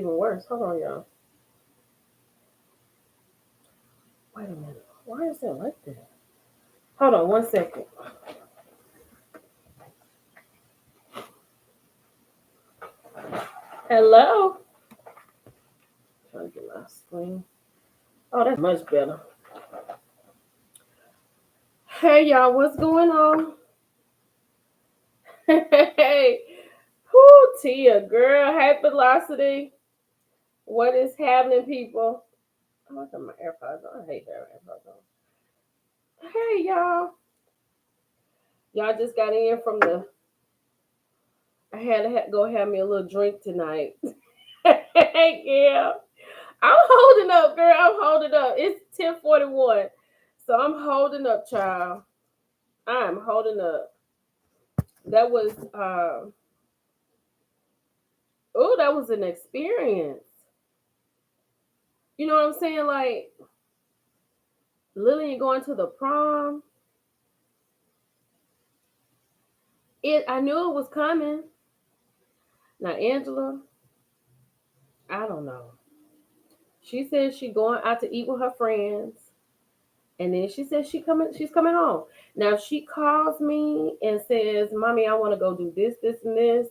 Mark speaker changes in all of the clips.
Speaker 1: even worse. Hold on, y'all. Wait a minute. Why is it like that? Hold on 1 second. Hello. Trying to get my screen. Oh, that's much better. Hey, y'all. What's going on? Hey. Whoo, Tia, girl. Hey, Velocity. What is happening, people? Oh, I got my AirPods on. I hate having AirPods on. Hey, y'all. Y'all just got in from the. I had to go have me a little drink tonight. Hey, yeah. I'm holding up, girl. I'm holding up. It's 10:41. So I'm holding up, child. I'm holding up. That was that was an experience. You know what I'm saying? Like Lillian going to the prom. I knew it was coming. Now Angela, I don't know. She said she going out to eat with her friends. And then she says she's coming home. Now if she calls me and says, Mommy, I want to go do this, this, and this.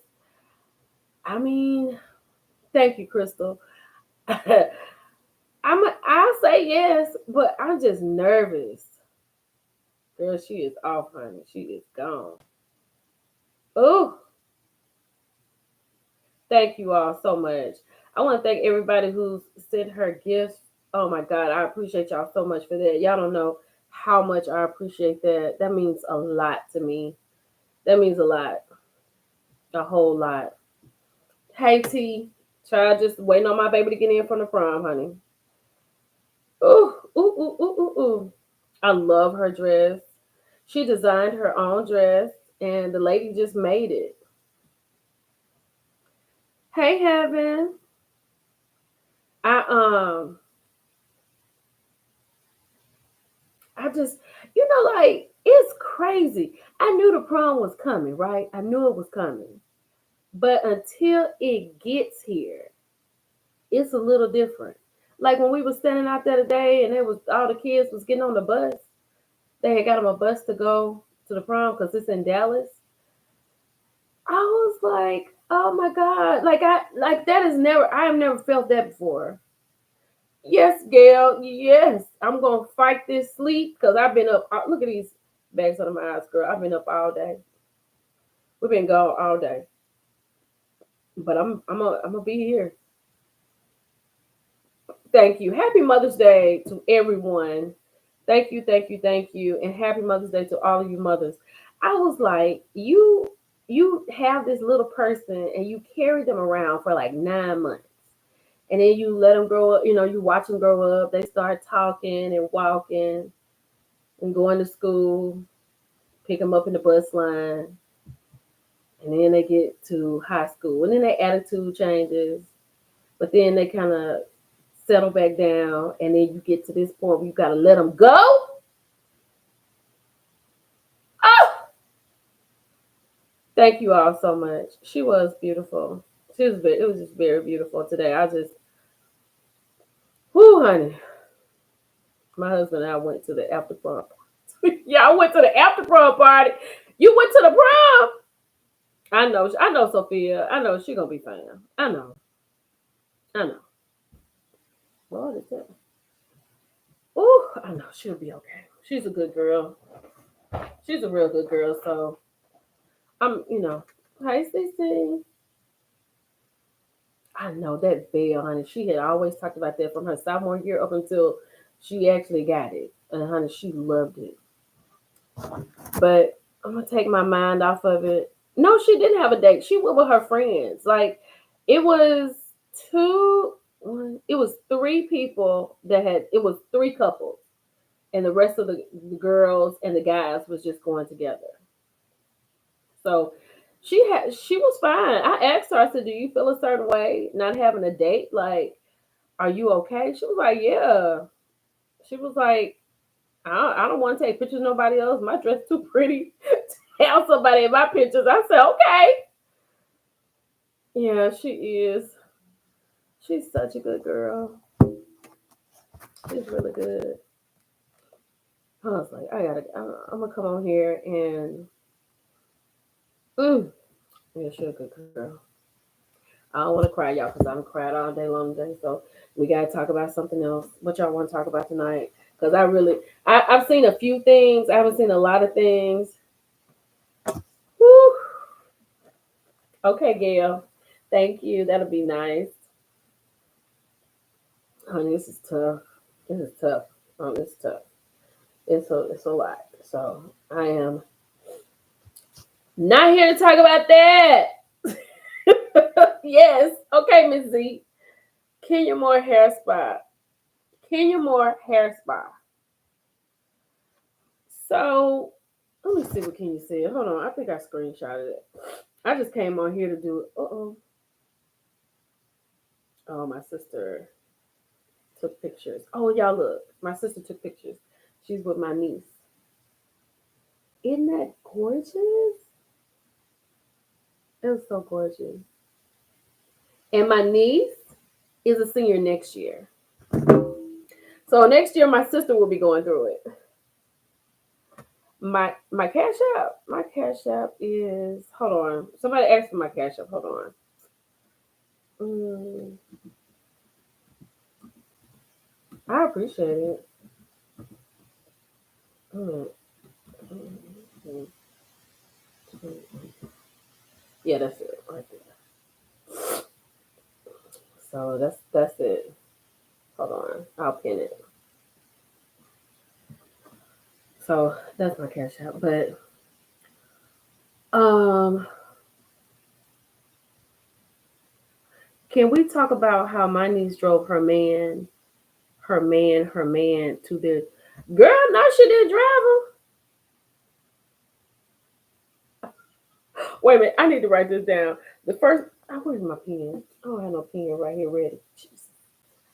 Speaker 1: I mean, thank you, Crystal. I'll say yes, but I'm just nervous. Girl, she is off, honey. She is gone. Oh, thank you all so much. I want to thank everybody who's sent her gifts. Oh my God, I appreciate y'all so much for that. Y'all don't know how much I appreciate that. That means a lot to me. That means a lot. A whole lot. Hey T, child, just waiting on my baby to get in from the prom, honey. Ooh, ooh, ooh, ooh, ooh, ooh. I love her dress. She designed her own dress, and the lady just made it. Hey, Heaven. I I just, like it's crazy. I knew the prom was coming, right? I knew it was coming, but until it gets here, it's a little different. Like when we were standing out there today, and it was all the kids was getting on the bus. They had got them a bus to go to the prom because it's in Dallas. I was like, oh my God. Like that is never I have never felt that before. Yes, Gail. Yes. I'm gonna fight this sleep because I've been up. Look at these bags under my eyes, girl. I've been up all day. We've been gone all day. But I'm gonna be here. Thank you. Happy Mother's Day to everyone. Thank you, thank you, thank you. And happy Mother's Day to all of you mothers. I was like, you have this little person and you carry them around for like 9 months. And then you let them grow up, you watch them grow up. They start talking and walking and going to school, pick them up in the bus line. And then they get to high school. And then their attitude changes. But then they kind of settle back down. And then you get to this point where you got to let them go. Oh, thank you all so much. She was beautiful. It was just very beautiful today. Whoo, honey. My husband and I went to the after prom. Yeah, I went to the after prom party. You went to the prom. I know Sophia. I know she gonna be fine. I know. I know. What is that? Ooh, I know she'll be okay. She's a good girl. She's a real good girl. So Hi CC. I know that veil, honey. She had always talked about that from her sophomore year up until she actually got it. And honey, she loved it. But I'm gonna take my mind off of it. No, she didn't have a date. She went with her friends. Like it was it was three people it was three couples, and the rest of the girls and the guys was just going together. So she was fine. I asked her, I said, do you feel a certain way not having a date? Like, are you okay? She was like, yeah. She was like, I don't want to take pictures of nobody else. My dress too pretty to have somebody in my pictures. I said, okay. Yeah, she is. She's such a good girl. She's really good. I was like, I'm gonna come on here and, mm, yeah, she's a good girl. I don't want to cry, y'all, because I'm cried all day long today. So we gotta talk about something else. What y'all want to talk about tonight? Because I've seen a few things. I haven't seen a lot of things. Whew. Okay, Gail. Thank you. That'll be nice. Honey, this is tough. This is tough. It's tough. It's a lot. So I am not here to talk about that. Yes. Okay, Miss Z. Kenya Moore hair spa. Kenya Moore hair spa. So let me see what Kenya said. Hold on. I think I screenshotted it. I just came on here to do it. Uh-oh. Oh, my sister took pictures. Oh, y'all look. My sister took pictures. She's with my niece. Isn't that gorgeous? It was so gorgeous. And my niece is a senior next year. So next year my sister will be going through it. My cash app is, hold on. Somebody asked for my cash app. Hold on. Mm, I appreciate it. Mm, mm, yeah, that's it right there. So that's it. Hold on. I'll pin it. So that's my cash app. But um can we talk about how my niece drove her man to the girl? No, she didn't drive him. Wait a minute, I need to write this down. The first, where's my pen? I don't have no pen right here ready. Jesus.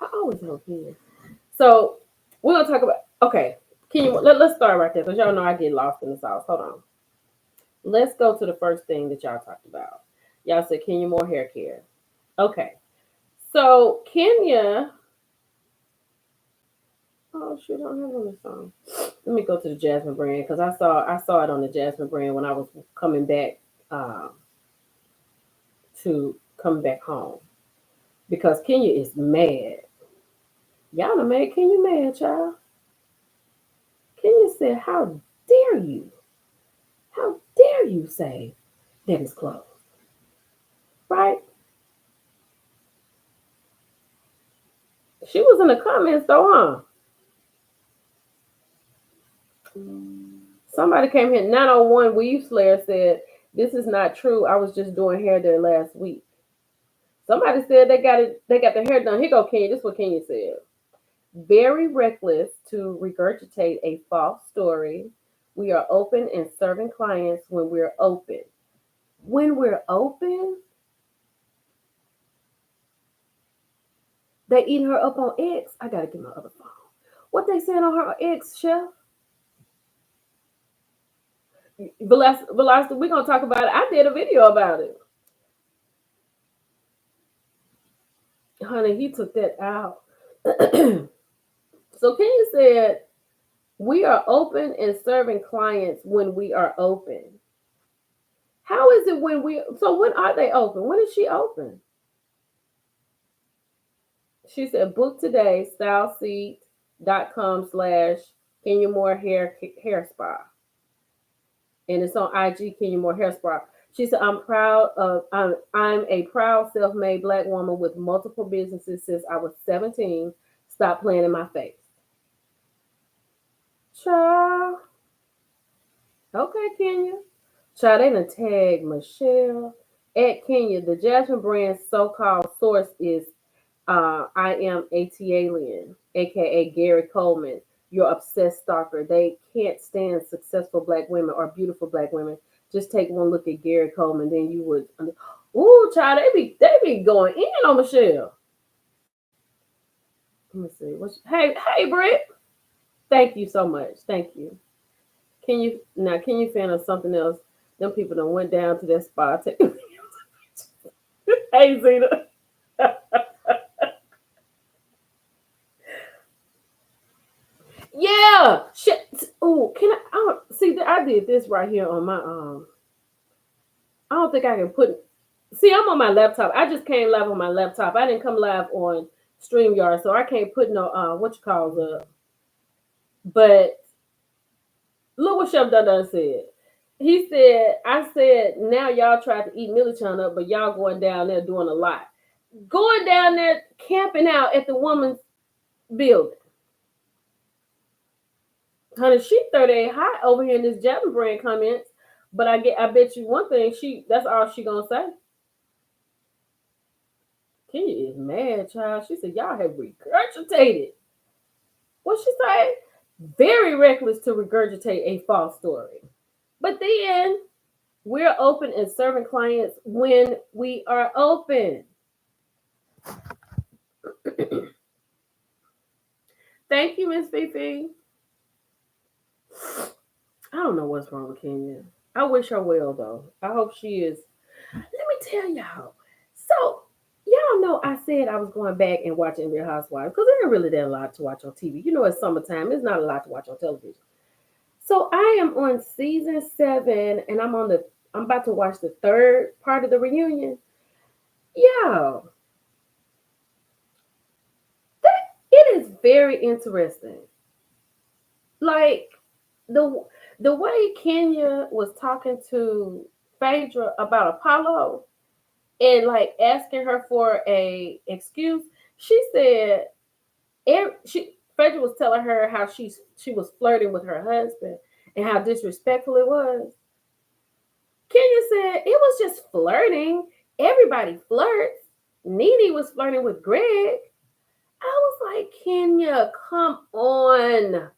Speaker 1: I always have a pen. So we're gonna talk about. Okay, let's start right there because y'all know I get lost in the sauce. Hold on. Let's go to the first thing that y'all talked about. Y'all said Kenya Moore hair care. Okay, so Kenya. Oh shoot, I don't have it on the song. Let me go to the Jasmine brand because I saw it on the Jasmine brand when I was coming back um, to come back home because Kenya is mad. Y'all done made Kenya mad, child. Kenya said, "How dare you? How dare you say that it's closed?" Right? She was in the comments though, huh? Somebody came here. 901 Weave Slayer said, "This is not true. I was just doing hair there last week." Somebody said they got it. They got their hair done. Here go Kenya. This is what Kenya said. Very reckless to regurgitate a false story. We are open and serving clients when we're open. When we're open, they eating her up on X. I gotta get my other phone. What they saying on her X, Chef? Velocity, we're gonna talk about it. I did a video about it. Honey, he took that out. So Kenya said, we are open and serving clients when we are open. How is it when are they open? When is she open? She said, book today, styleseat.com/ Kenya Moore hair spa. And it's on IG, Kenya Moore hair spa. She said, I'm a proud self-made black woman with multiple businesses since I was 17. Stop playing in my face. Child. Okay, Kenya. Child, they done tag Michelle at Kenya. The Jasmine brand's so-called source is I am ATAlien, aka Gary Coleman, your obsessed stalker. They can't stand successful black women or beautiful black women. Just take one look at Gary Coleman, then you would. Ooh, child, they be going in on Michelle. Let me see. Hey, Britt. Thank you so much. Thank you. Can you fan of something else? Them people done went down to that spa. Hey, Zena. I did this right here on my I don't think I can put. See, I'm on my laptop. I just came live on my laptop. I didn't come live on StreamYard, so I can't put no what you call up. But look what Chef Dun said. He said, I said, now y'all tried to eat Millichan up, but y'all going down there doing a lot. Going down there camping out at the woman's building. Honey, she 38 hot over here in this Japan brand comments. But I bet you one thing, that's all she gonna say. Kenya is mad, child. She said, y'all have regurgitated. What she say? Very reckless to regurgitate a false story. But then we're open and serving clients when we are open. Thank you, Miss Fifi. I don't know what's wrong with Kenya. I wish her well, though. I hope she is. Let me tell y'all. So, y'all know I said I was going back and watching Real Housewives because there ain't really that a lot to watch on TV. You know, it's summertime. There's not a lot to watch on television. So, I am on season 7, and I'm about to watch the third part of the reunion. Y'all, it is very interesting. Like, the way Kenya was talking to Phaedra about Apollo and like asking her for a excuse, she said Phaedra was telling her how she was flirting with her husband and how disrespectful it was. Kenya said it was just flirting. Everybody flirts. Nene was flirting with Greg. I was like, Kenya, come on.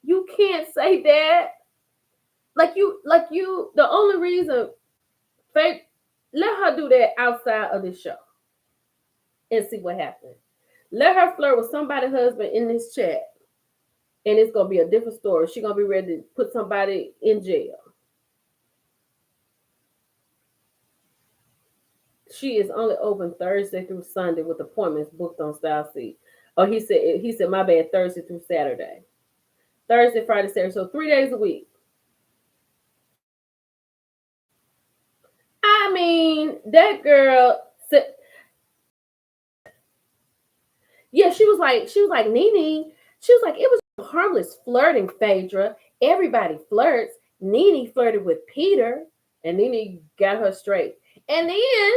Speaker 1: You can't say that. Like you, the only reason, Faith, let her do that outside of this show and see what happens. Let her flirt with somebody's husband in this chat, and it's gonna be a different story. She's gonna be ready to put somebody in jail. She is only open Thursday through Sunday with appointments booked on Style Seat. Oh, he said my bad, Thursday through Saturday. Thursday, Friday, Saturday. So 3 days a week. I mean, that girl said, yeah, she was like, Nene, she was like, it was harmless flirting, Phaedra. Everybody flirts. Nene flirted with Peter, and Nene got her straight. And then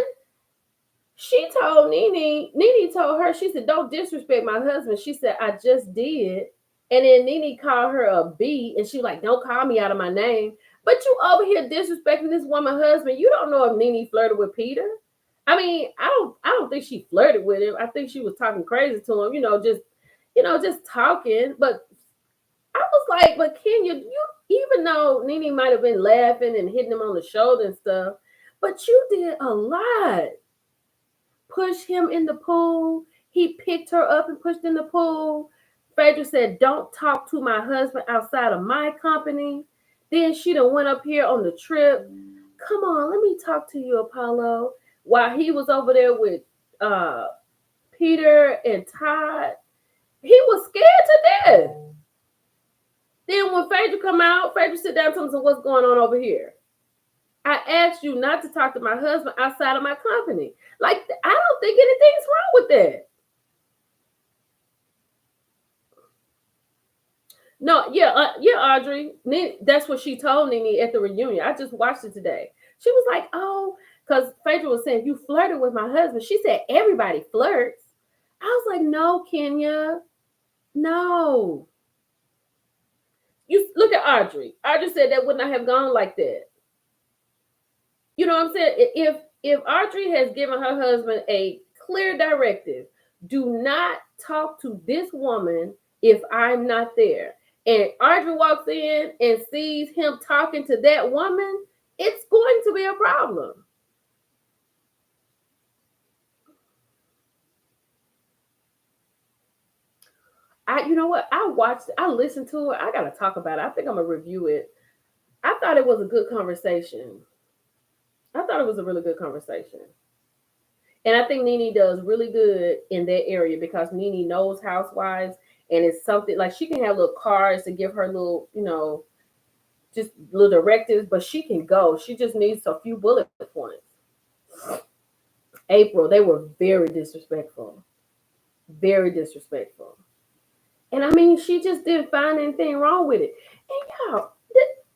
Speaker 1: she told Nene told her, she said, don't disrespect my husband. She said, I just did. And then Nene called her a B, and she was like, don't call me out of my name. But you over here disrespecting this woman's husband. You don't know if Nene flirted with Peter. I mean, I don't think she flirted with him. I think she was talking crazy to him, just talking. But I was like, but Kenya, you, even though Nene might have been laughing and hitting him on the shoulder and stuff, but you did a lot. Push him in the pool. He picked her up and pushed in the pool. Phaedra said, don't talk to my husband outside of my company. Then she done went up here on the trip. Come on, let me talk to you, Apollo. While he was over there with Peter and Todd, he was scared to death. Then when Phaedra come out, Phaedra sit down and tell him, so what's going on over here? I asked you not to talk to my husband outside of my company. Like, I don't think anything's wrong with that. No, yeah, Audrey. That's what she told Nene at the reunion. I just watched it today. She was like, oh, because Phaedra was saying, you flirted with my husband. She said, everybody flirts. I was like, no, Kenya. No. You look at Audrey. Audrey said that would not have gone like that. You know what I'm saying? If Audrey has given her husband a clear directive, do not talk to this woman if I'm not there. And Audrey walks in and sees him talking to that woman, it's going to be a problem. You know what? I listened to it. I got to talk about it. I think I'm going to review it. I thought it was a good conversation. I thought it was a really good conversation. And I think Nene does really good in that area because Nene knows Housewives, and it's something like she can have little cards to give her little, just little directives, but she can go. She just needs a few bullet points. April, they were very disrespectful. Very disrespectful. And I mean, she just didn't find anything wrong with it. And y'all,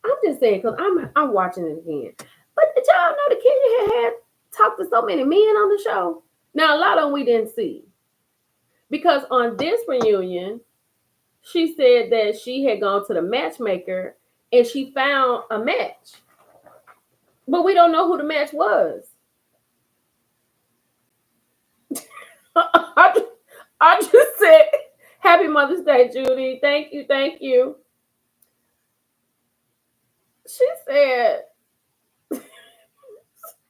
Speaker 1: I'm just saying because I'm watching it again. But did y'all know the Kenya had talked to so many men on the show? Now a lot of them we didn't see because on this reunion, she said that she had gone to the matchmaker and she found a match, but we don't know who the match was. I just said, "Happy Mother's Day, Judy. Thank you, thank you." She said,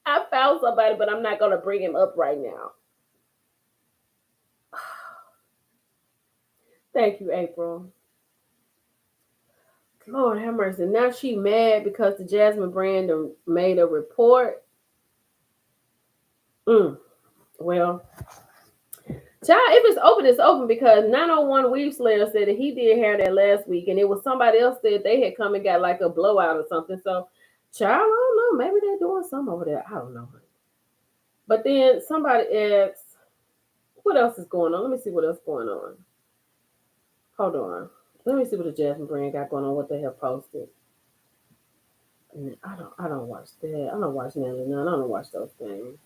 Speaker 1: "I found somebody, but I'm not going to bring him up right now." Thank you, April. Lord have mercy. Now she mad because the Jasmine brand made a report. Well, child, if it's open, it's open because 901 Weave Slayer said that he did hair that last week, and it was somebody else said they had come and got like a blowout or something. So, child, I don't know. Maybe they're doing something over there. I don't know. But then somebody asked, what else is going on? Let me see what else is going on. Hold on. Let me see what the Jasmine brand got going on, what they have posted. And I don't watch that. I don't watch Natalie None. I don't watch those things.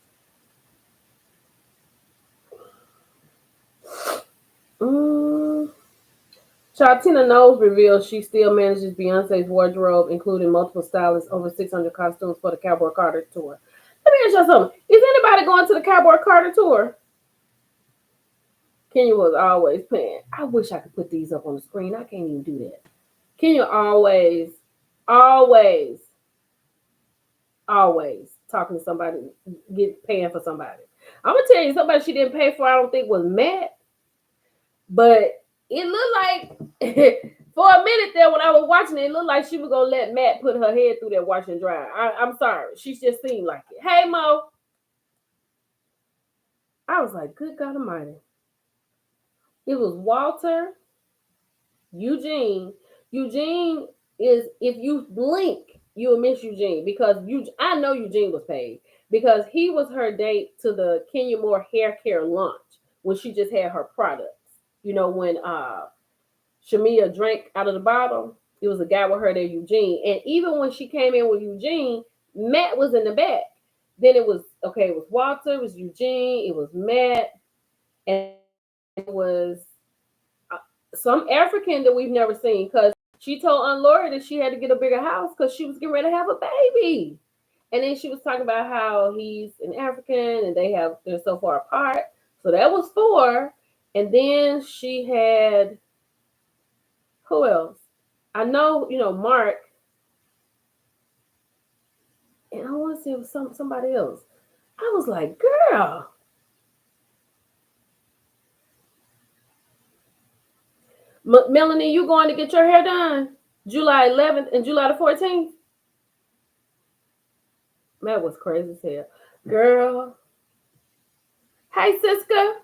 Speaker 1: Tina Knowles reveals she still manages Beyonce's wardrobe, including multiple stylists, over 600 costumes for the Cowboy Carter tour. Let me ask y'all something. Is anybody going to the Cowboy Carter tour? Kenya was always playing. I wish I could put these up on the screen. I can't even do that. Kenya always talking to somebody, paying for somebody. I'm gonna tell you, somebody she didn't pay for, I don't think was Matt, but it looked like for a minute there when I was watching it looked like she was gonna let Matt put her head through that wash and dry. I'm sorry, she just seemed like it. Hey Mo, I was like, good God Almighty. It was Walter, Eugene. Eugene is, if you blink, you'll miss Eugene because I know Eugene was paid because he was her date to the Kenya Moore hair care launch when she just had her products. You know, when Shamia drank out of the bottle, it was a guy with her there, Eugene. And even when she came in with Eugene, Matt was in the back. Then it was Walter, it was Eugene, it was Matt, and it was some African that we've never seen because she told Aunt Lori that she had to get a bigger house because she was getting ready to have a baby. And then she was talking about how he's an African and they're so far apart. So that was 4. And then she had, who else? I know, Mark. And I want to see if it was somebody else. I was like, girl. Melanie, you going to get your hair done July 11th and July the 14th? That was crazy as hell. Girl. Hey, Siska.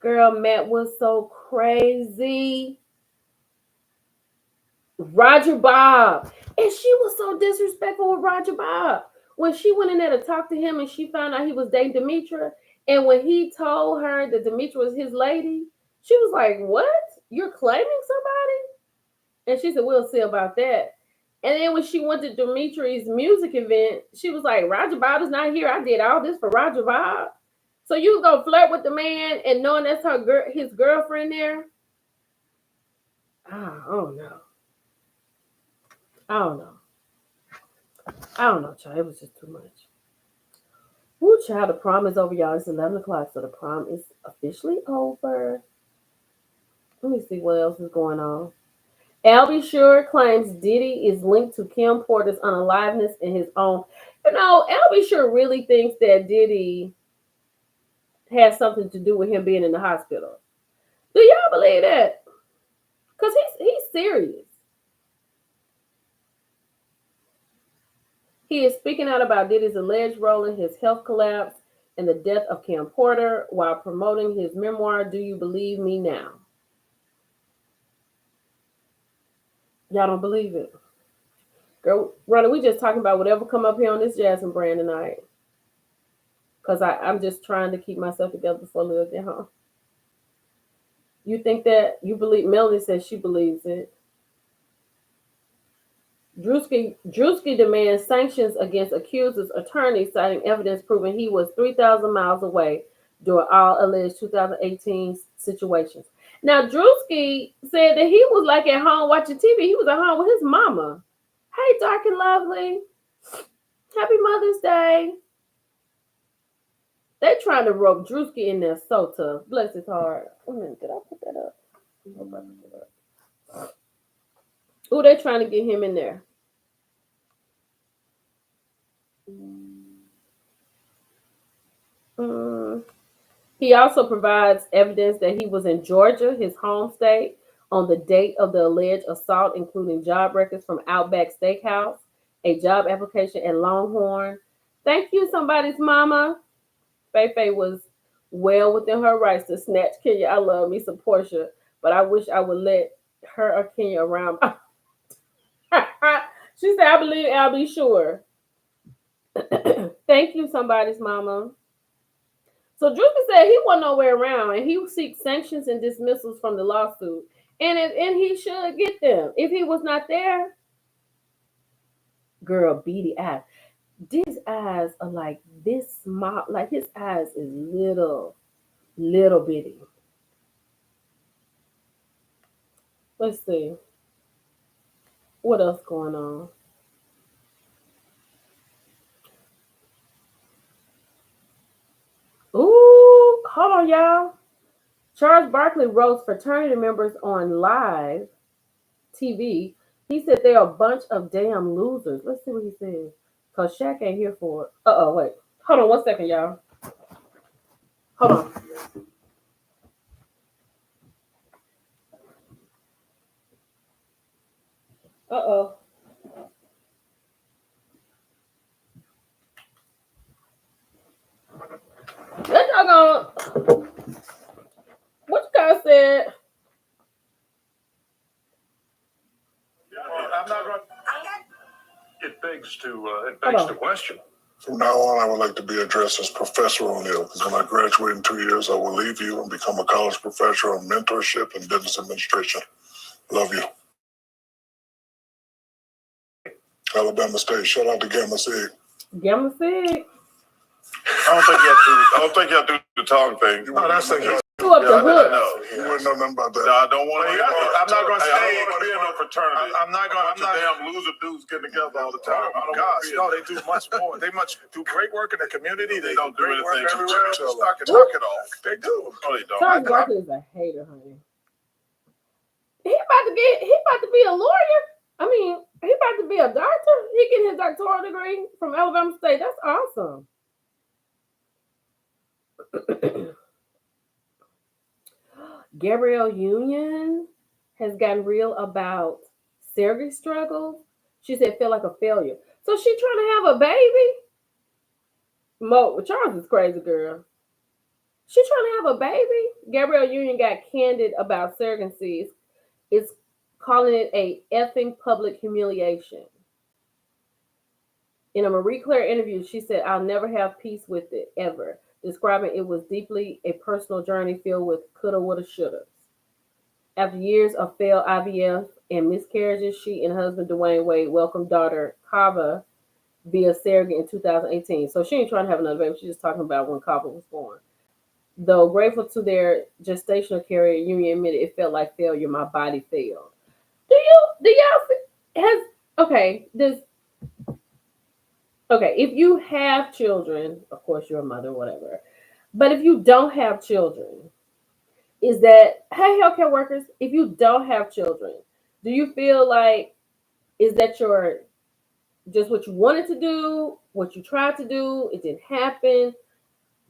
Speaker 1: Girl, Matt was so crazy. Roger Bob. And she was so disrespectful with Roger Bob. When she went in there to talk to him and she found out he was dating Demetra, and when he told her that Demetra was his lady, she was like, what? You're claiming somebody? And she said, we'll see about that. And then when she went to Demetri's music event, she was like, Roger Bob is not here. I did all this for Roger Bob. So you go flirt with the man and knowing that's his girlfriend there? I don't know. I don't know, child. It was just too much. Woo, child, the prom is over, y'all. It's 11 o'clock, so the prom is officially over. Let me see what else is going on. Albie Sure claims Diddy is linked to Kim Porter's unaliveness in his own. Albie Sure really thinks that Diddy has something to do with him being in the hospital. Do y'all believe that? Because he's serious. He is speaking out about Diddy's alleged role in his health collapse and the death of Kim Porter while promoting his memoir, Do You Believe Me Now? Y'all don't believe it? Girl, Ronnie, we just talking about whatever come up here on this Jasmine brand tonight. Cause I'm just trying to keep myself together before Lil get home. You think that you believe Melanie says she believes it. Drewski demands sanctions against accuser's attorney, citing evidence proving he was 3,000 miles away during all alleged 2018 situations. Now, Drewski said that he was like at home watching TV. He was at home with his mama. Hey, dark and lovely. Happy Mother's Day. They trying to rope Drewski in there so tough. Bless his heart. Wait a minute, did I put that up? Oh, they trying to get him in there. He also provides evidence that he was in Georgia, his home state, on the date of the alleged assault, including job records from Outback Steakhouse, a job application at Longhorn. Thank you, somebody's mama. Faye was well within her rights to snatch Kenya. I love me some Portia, but I wish I would let her or Kenya around. She said, I believe I'll be sure. Thank you, somebody's mama. So Drupa said he wasn't nowhere around, and he seeks sanctions and dismissals from the lawsuit, and he should get them if he was not there. Girl, beady eyes. These eyes are like this small, like his eyes is little bitty. Let's see what else going on. Ooh, hold on, y'all. Charles Barkley roasts fraternity members on live TV. He said they're a bunch of damn losers. Let's see what he says. Cause Shaq ain't here for it. Wait. Hold on 1 second, y'all. Hold on. Uh-oh. That doggone. What you guys said?
Speaker 2: I'm not going. It begs the question. From now on, I would like to be addressed as Professor O'Neill, because when I graduate in 2 years, I will leave you and become a college professor of mentorship and business administration. Love you. Alabama State. Shout out to Gamma Sig.
Speaker 1: Gamma Sig.
Speaker 2: I don't think you have to do the tongue thing. No, that's the
Speaker 1: Who up the hood?
Speaker 2: No, you wouldn't know nothing about that. No, I don't want to. I'm not going to stay. I don't want to be in no fraternity. I'm not going to. Damn loser dudes getting together all the time. Oh, gosh, no, they do much more. They do great work in the community. They don't do anything everywhere. Just knock it off. They do. No, they don't.
Speaker 1: Charles Barkley is a hater, honey. He about to be a lawyer. I mean, he about to be a doctor. He get his doctoral degree from Alabama State. That's awesome. Gabrielle Union has gotten real about surrogate struggles. She said feel like a failure. So she trying to have a baby. Charles is crazy, girl. She trying to have a baby. Gabrielle Union got candid about surrogacy. It's calling it a effing public humiliation. In a Marie Claire interview, she said, I'll never have peace with it, ever, describing it was deeply a personal journey filled with coulda, woulda, shoulda. After years of failed IVF and miscarriages, she and husband Dwayne Wade welcomed daughter Kava via surrogate in 2018. So she ain't trying to have another baby. She's just talking about when Kava was born. Though grateful to their gestational carrier, Union admitted it felt like failure. My body failed. Do y'all has okay? If you have children, of course you're a mother, whatever. But if you don't have children, is that hey healthcare workers? If you don't have children, do you feel like is that your just what you wanted to do, what you tried to do, it didn't happen?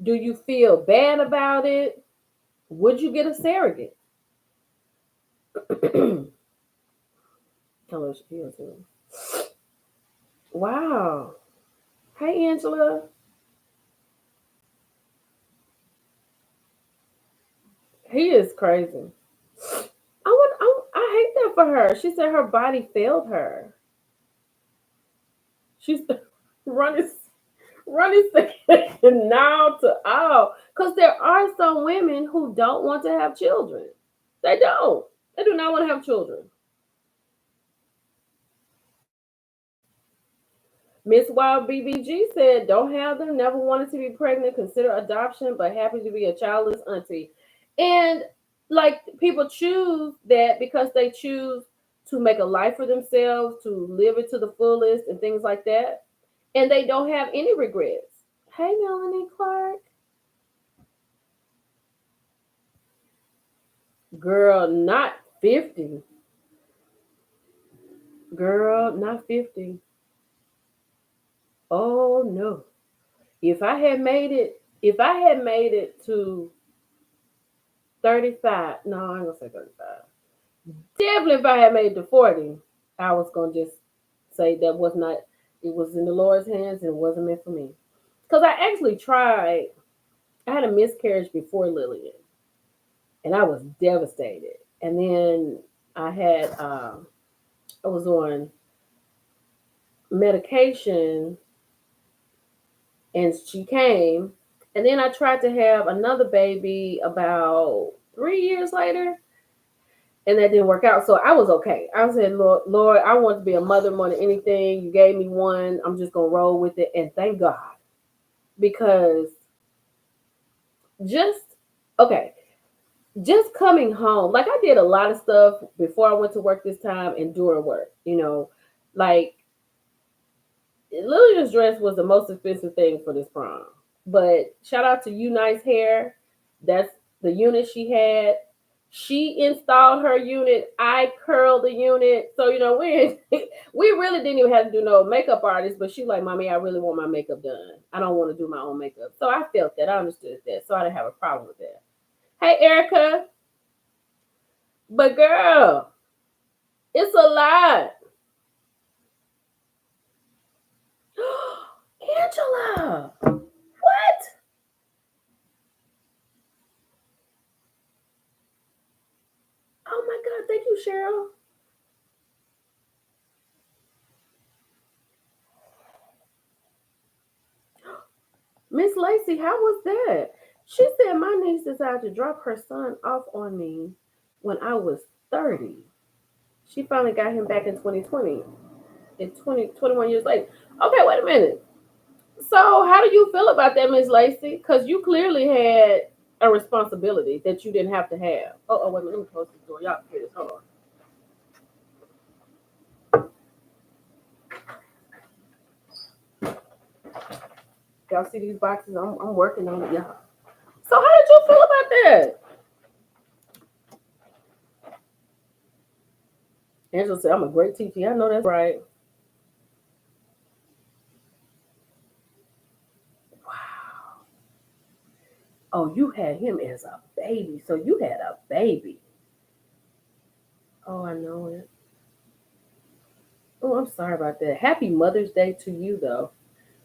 Speaker 1: Do you feel bad about it? Would you get a surrogate? Hello, Shakira too. Wow. Hey, Angela. He is crazy. I hate that for her. She said her body failed her. She's running now to all. Because there are some women who don't want to have children. They don't. They do not want to have children. Miss Wild BBG said, don't have them, never wanted to be pregnant, consider adoption, but happy to be a childless auntie. And like people choose that because they choose to make a life for themselves, to live it to the fullest and things like that. And they don't have any regrets. Hey, Melanie Clark. Girl, not 50. Girl, not 50. Oh no. If I had made it to 35, no, I ain't gonna say 35. Definitely if I had made it to 40, I was gonna just say that was not, it was in the Lord's hands and it wasn't meant for me. Because I actually tried, I had a miscarriage before Lillian and I was devastated. And then I had, I was on medication and she came. And then I tried to have another baby about 3 years later, and that didn't work out. So I was okay. I said, Lord, I want to be a mother more than anything. You gave me one. I'm just gonna roll with it, and thank God, because just okay, just coming home. Like I did a lot of stuff before I went to work this time and during work. Like Lillian's dress was the most expensive thing for this prom. But shout out to You Nice Hair. That's the unit she had. She installed her unit. I curled the unit. So, we really didn't even have to do no makeup artist, but she like, Mommy, I really want my makeup done. I don't want to do my own makeup. So I felt that. I understood that. So I didn't have a problem with that. Hey, Erica. But girl, it's a lot. Angela. What? Oh my God. Thank you, Cheryl. Miss Lacey, how was that? She said my niece decided to drop her son off on me when I was 30. She finally got him back in 2020. In 21 years later. Okay, wait a minute. So how do you feel about that, Miss Lacey? Because you clearly had a responsibility that you didn't have to have. Wait a minute. Let me close this door. Y'all can hear this. Hold on. Y'all see these boxes? I'm working on it, y'all. So how did you feel about that? Angela said, I'm a great teacher. I know that's right. Wow. Oh, you had him as a baby. So you had a baby. Oh, I know it. Oh, I'm sorry about that. Happy Mother's Day to you, though,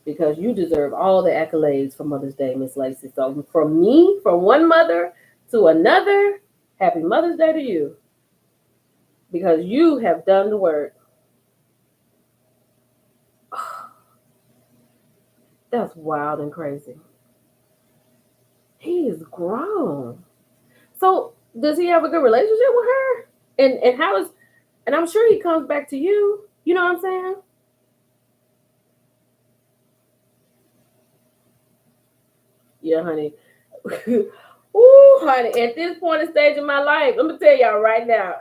Speaker 1: because you deserve all the accolades for Mother's Day, Miss Lacey. So from me, from one mother to another, happy Mother's Day to you, because you have done the work. That's wild and crazy. He is grown. So does he have a good relationship with her? And how is, and I'm sure he comes back to you. You know what I'm saying? Yeah, honey. Ooh, honey, at this point in stage of my life, let me tell y'all right now.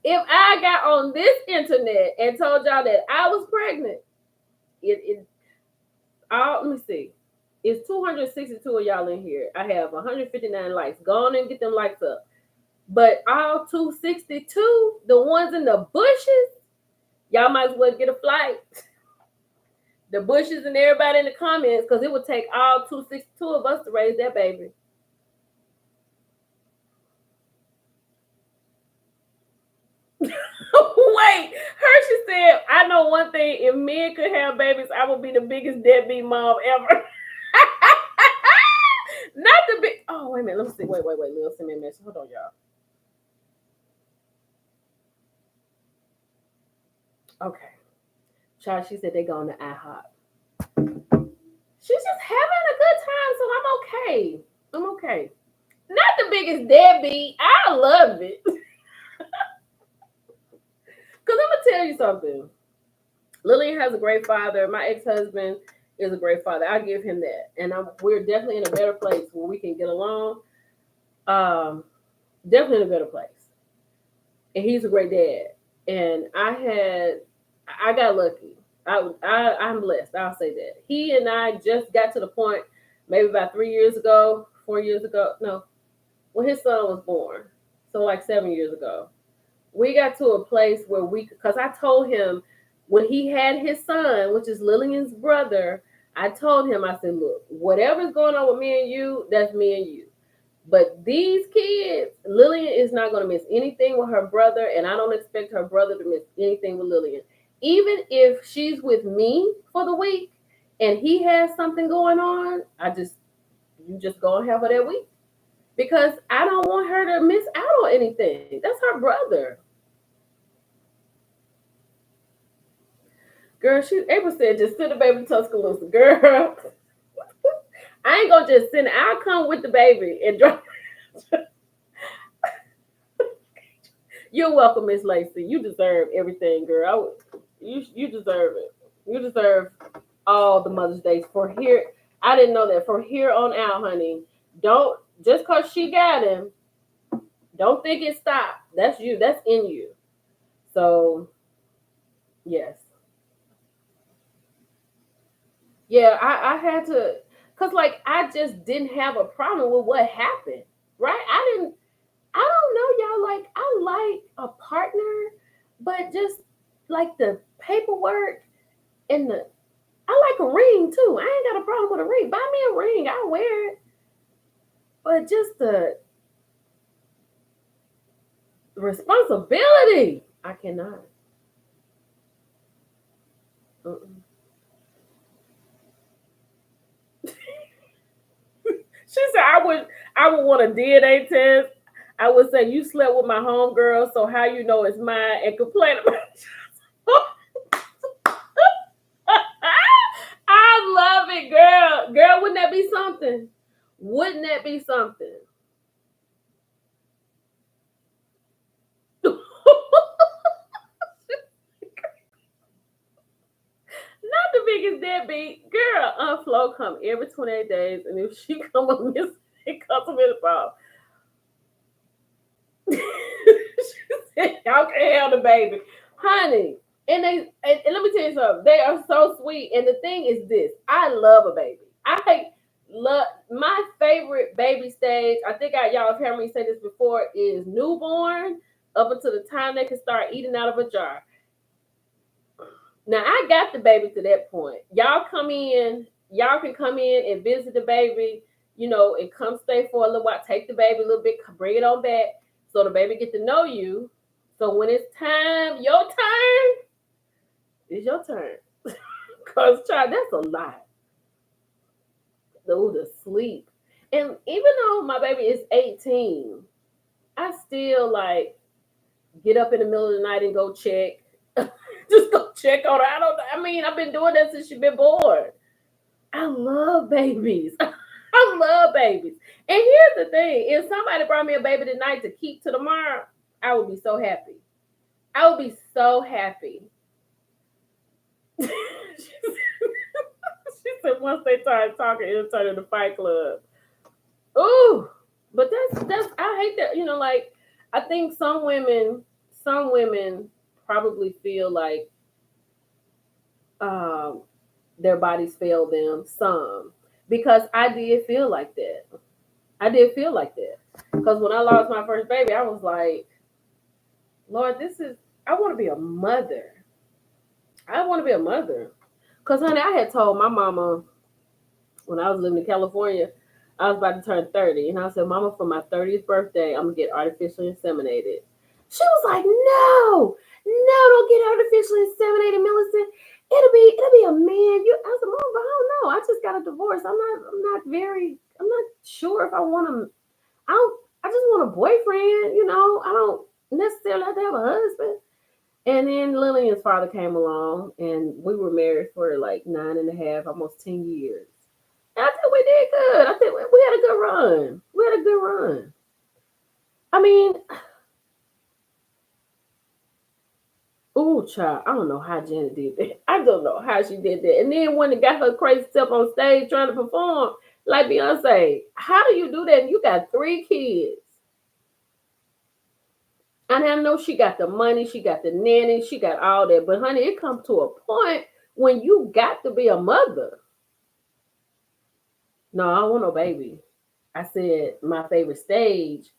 Speaker 1: If I got on this internet and told y'all that I was pregnant, it all, let me see. It's 262 of y'all in here. I have 159 likes. Go on and get them likes up. But all 262, the ones in the bushes, y'all might as well get a flight. The bushes and everybody in the comments, because it would take all 262 of us to raise that baby. Wait, Hershey said, I know one thing. If men could have babies, I would be the biggest deadbeat mom ever. Not the big. Oh, wait a minute. Let me see. Wait. Lil, send me a message. Hold on, y'all. Okay. Child, she said they going to IHOP. She's just having a good time, so I'm okay. I'm okay. Not the biggest deadbeat. I love it. Because I'm going to tell you something. Lillian has a great father. My ex-husband is a great father. I give him that. And we're definitely in a better place where we can get along. Definitely in a better place. And he's a great dad. And I got lucky. I'm blessed. I'll say that. He and I just got to the point, maybe about 3 years ago, 4 years ago. No, when his son was born. So like 7 years ago. We got to a place where because I told him when he had his son, which is Lillian's brother, I told him, I said, look, whatever's going on with me and you, that's me and you. But these kids, Lillian is not going to miss anything with her brother, and I don't expect her brother to miss anything with Lillian. Even if she's with me for the week and he has something going on, you just go and have her that week. Because I don't want her to miss out on anything. That's her brother. Girl, April said, just send the baby to Tuscaloosa. Girl, I ain't going to just send it. I'll come with the baby and drop. You're welcome, Miss Lacey. You deserve everything, girl. You deserve it. You deserve all the Mother's Days for here. I didn't know that. From here on out, honey, don't, just because she got him, don't think it stopped. That's you. That's in you. So, yes. Yeah, I had to, because, like, I just didn't have a problem with what happened, right? I don't know, y'all, like, I like a partner, but just, like, the paperwork and I like a ring, too. I ain't got a problem with a ring. Buy me a ring. I'll wear it. But just the responsibility, I cannot. She said, I would want a DNA test. I would say, you slept with my homegirl, so how you know it's mine, and complain about it. I love it, girl. Girl, wouldn't that be something? Wouldn't that be something? Not the biggest deadbeat. Girl, Unflow come every 28 days, and if she come on miss, it comes a minute off. She said, y'all can't have the baby. Honey, and let me tell you something. They are so sweet. And the thing is this. I love a baby. I love my favorite baby stage. I think y'all have heard me say this before, is newborn up until the time they can start eating out of a jar. Now I got the baby to that point. Y'all can come in and visit the baby, and come stay for a little while, take the baby a little bit, bring it on back. So the baby get to know you. So when it's time, your turn, it's your turn. Because, child, that's a lot. The sleep. And even though my baby is 18, I still, like, get up in the middle of the night and go check. Just go check on her. I've been doing that since she's been born. I love babies. I love babies. And here's the thing. If somebody brought me a baby tonight to keep to tomorrow, I would be so happy. I would be so happy. She said once they started talking, it'll turn into Fight Club. Ooh, but that's I hate that. Like, I think some women probably feel like their bodies fail them some, because I did feel like that. Because when I lost my first baby, I was like, Lord, I want to be a mother. Because, honey, I had told my mama when I was living in California, I was about to turn 30. And I said, Mama, for my 30th birthday, I'm going to get artificially inseminated. She was like, no, don't get artificially inseminated, Millicent. It'll be a man. I said, Mom, but I don't know. I just got a divorce. I'm not sure if I want to. I just want a boyfriend. I don't necessarily have to have a husband. And then Lillian's father came along, and we were married for like 9.5, almost 10 years. And I think we did good. I think we had a good run. We had a good run. I mean, ooh, child, I don't know how Janet did that. I don't know how she did that. And then when it got her crazy self on stage trying to perform, like Beyonce, how do you do that? And you got 3 kids. And I know she got the money, she got the nanny, she got all that. But honey, it comes to a point when you got to be a mother. No, I don't want no baby. I said my favorite stage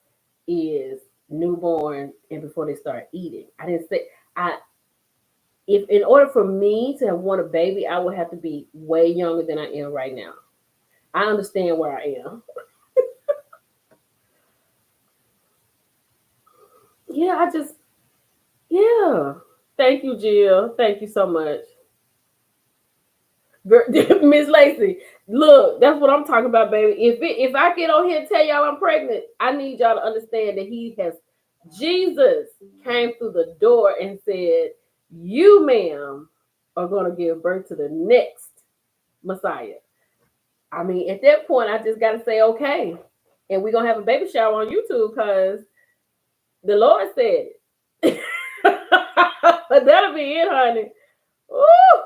Speaker 1: is newborn and before they start eating. I didn't say I if in order for me to have want a baby, I would have to be way younger than I am right now. I understand where I am. Yeah, yeah. Thank you, Jill. Thank you so much. Miss Lacey, look, that's what I'm talking about, baby. If I get on here and tell y'all I'm pregnant, I need y'all to understand that Jesus came through the door and said, "You, ma'am, are gonna give birth to the next Messiah." I mean, at that point, I just gotta say okay, and we're gonna have a baby shower on YouTube because the Lord said it. That'll be it, honey. Ooh.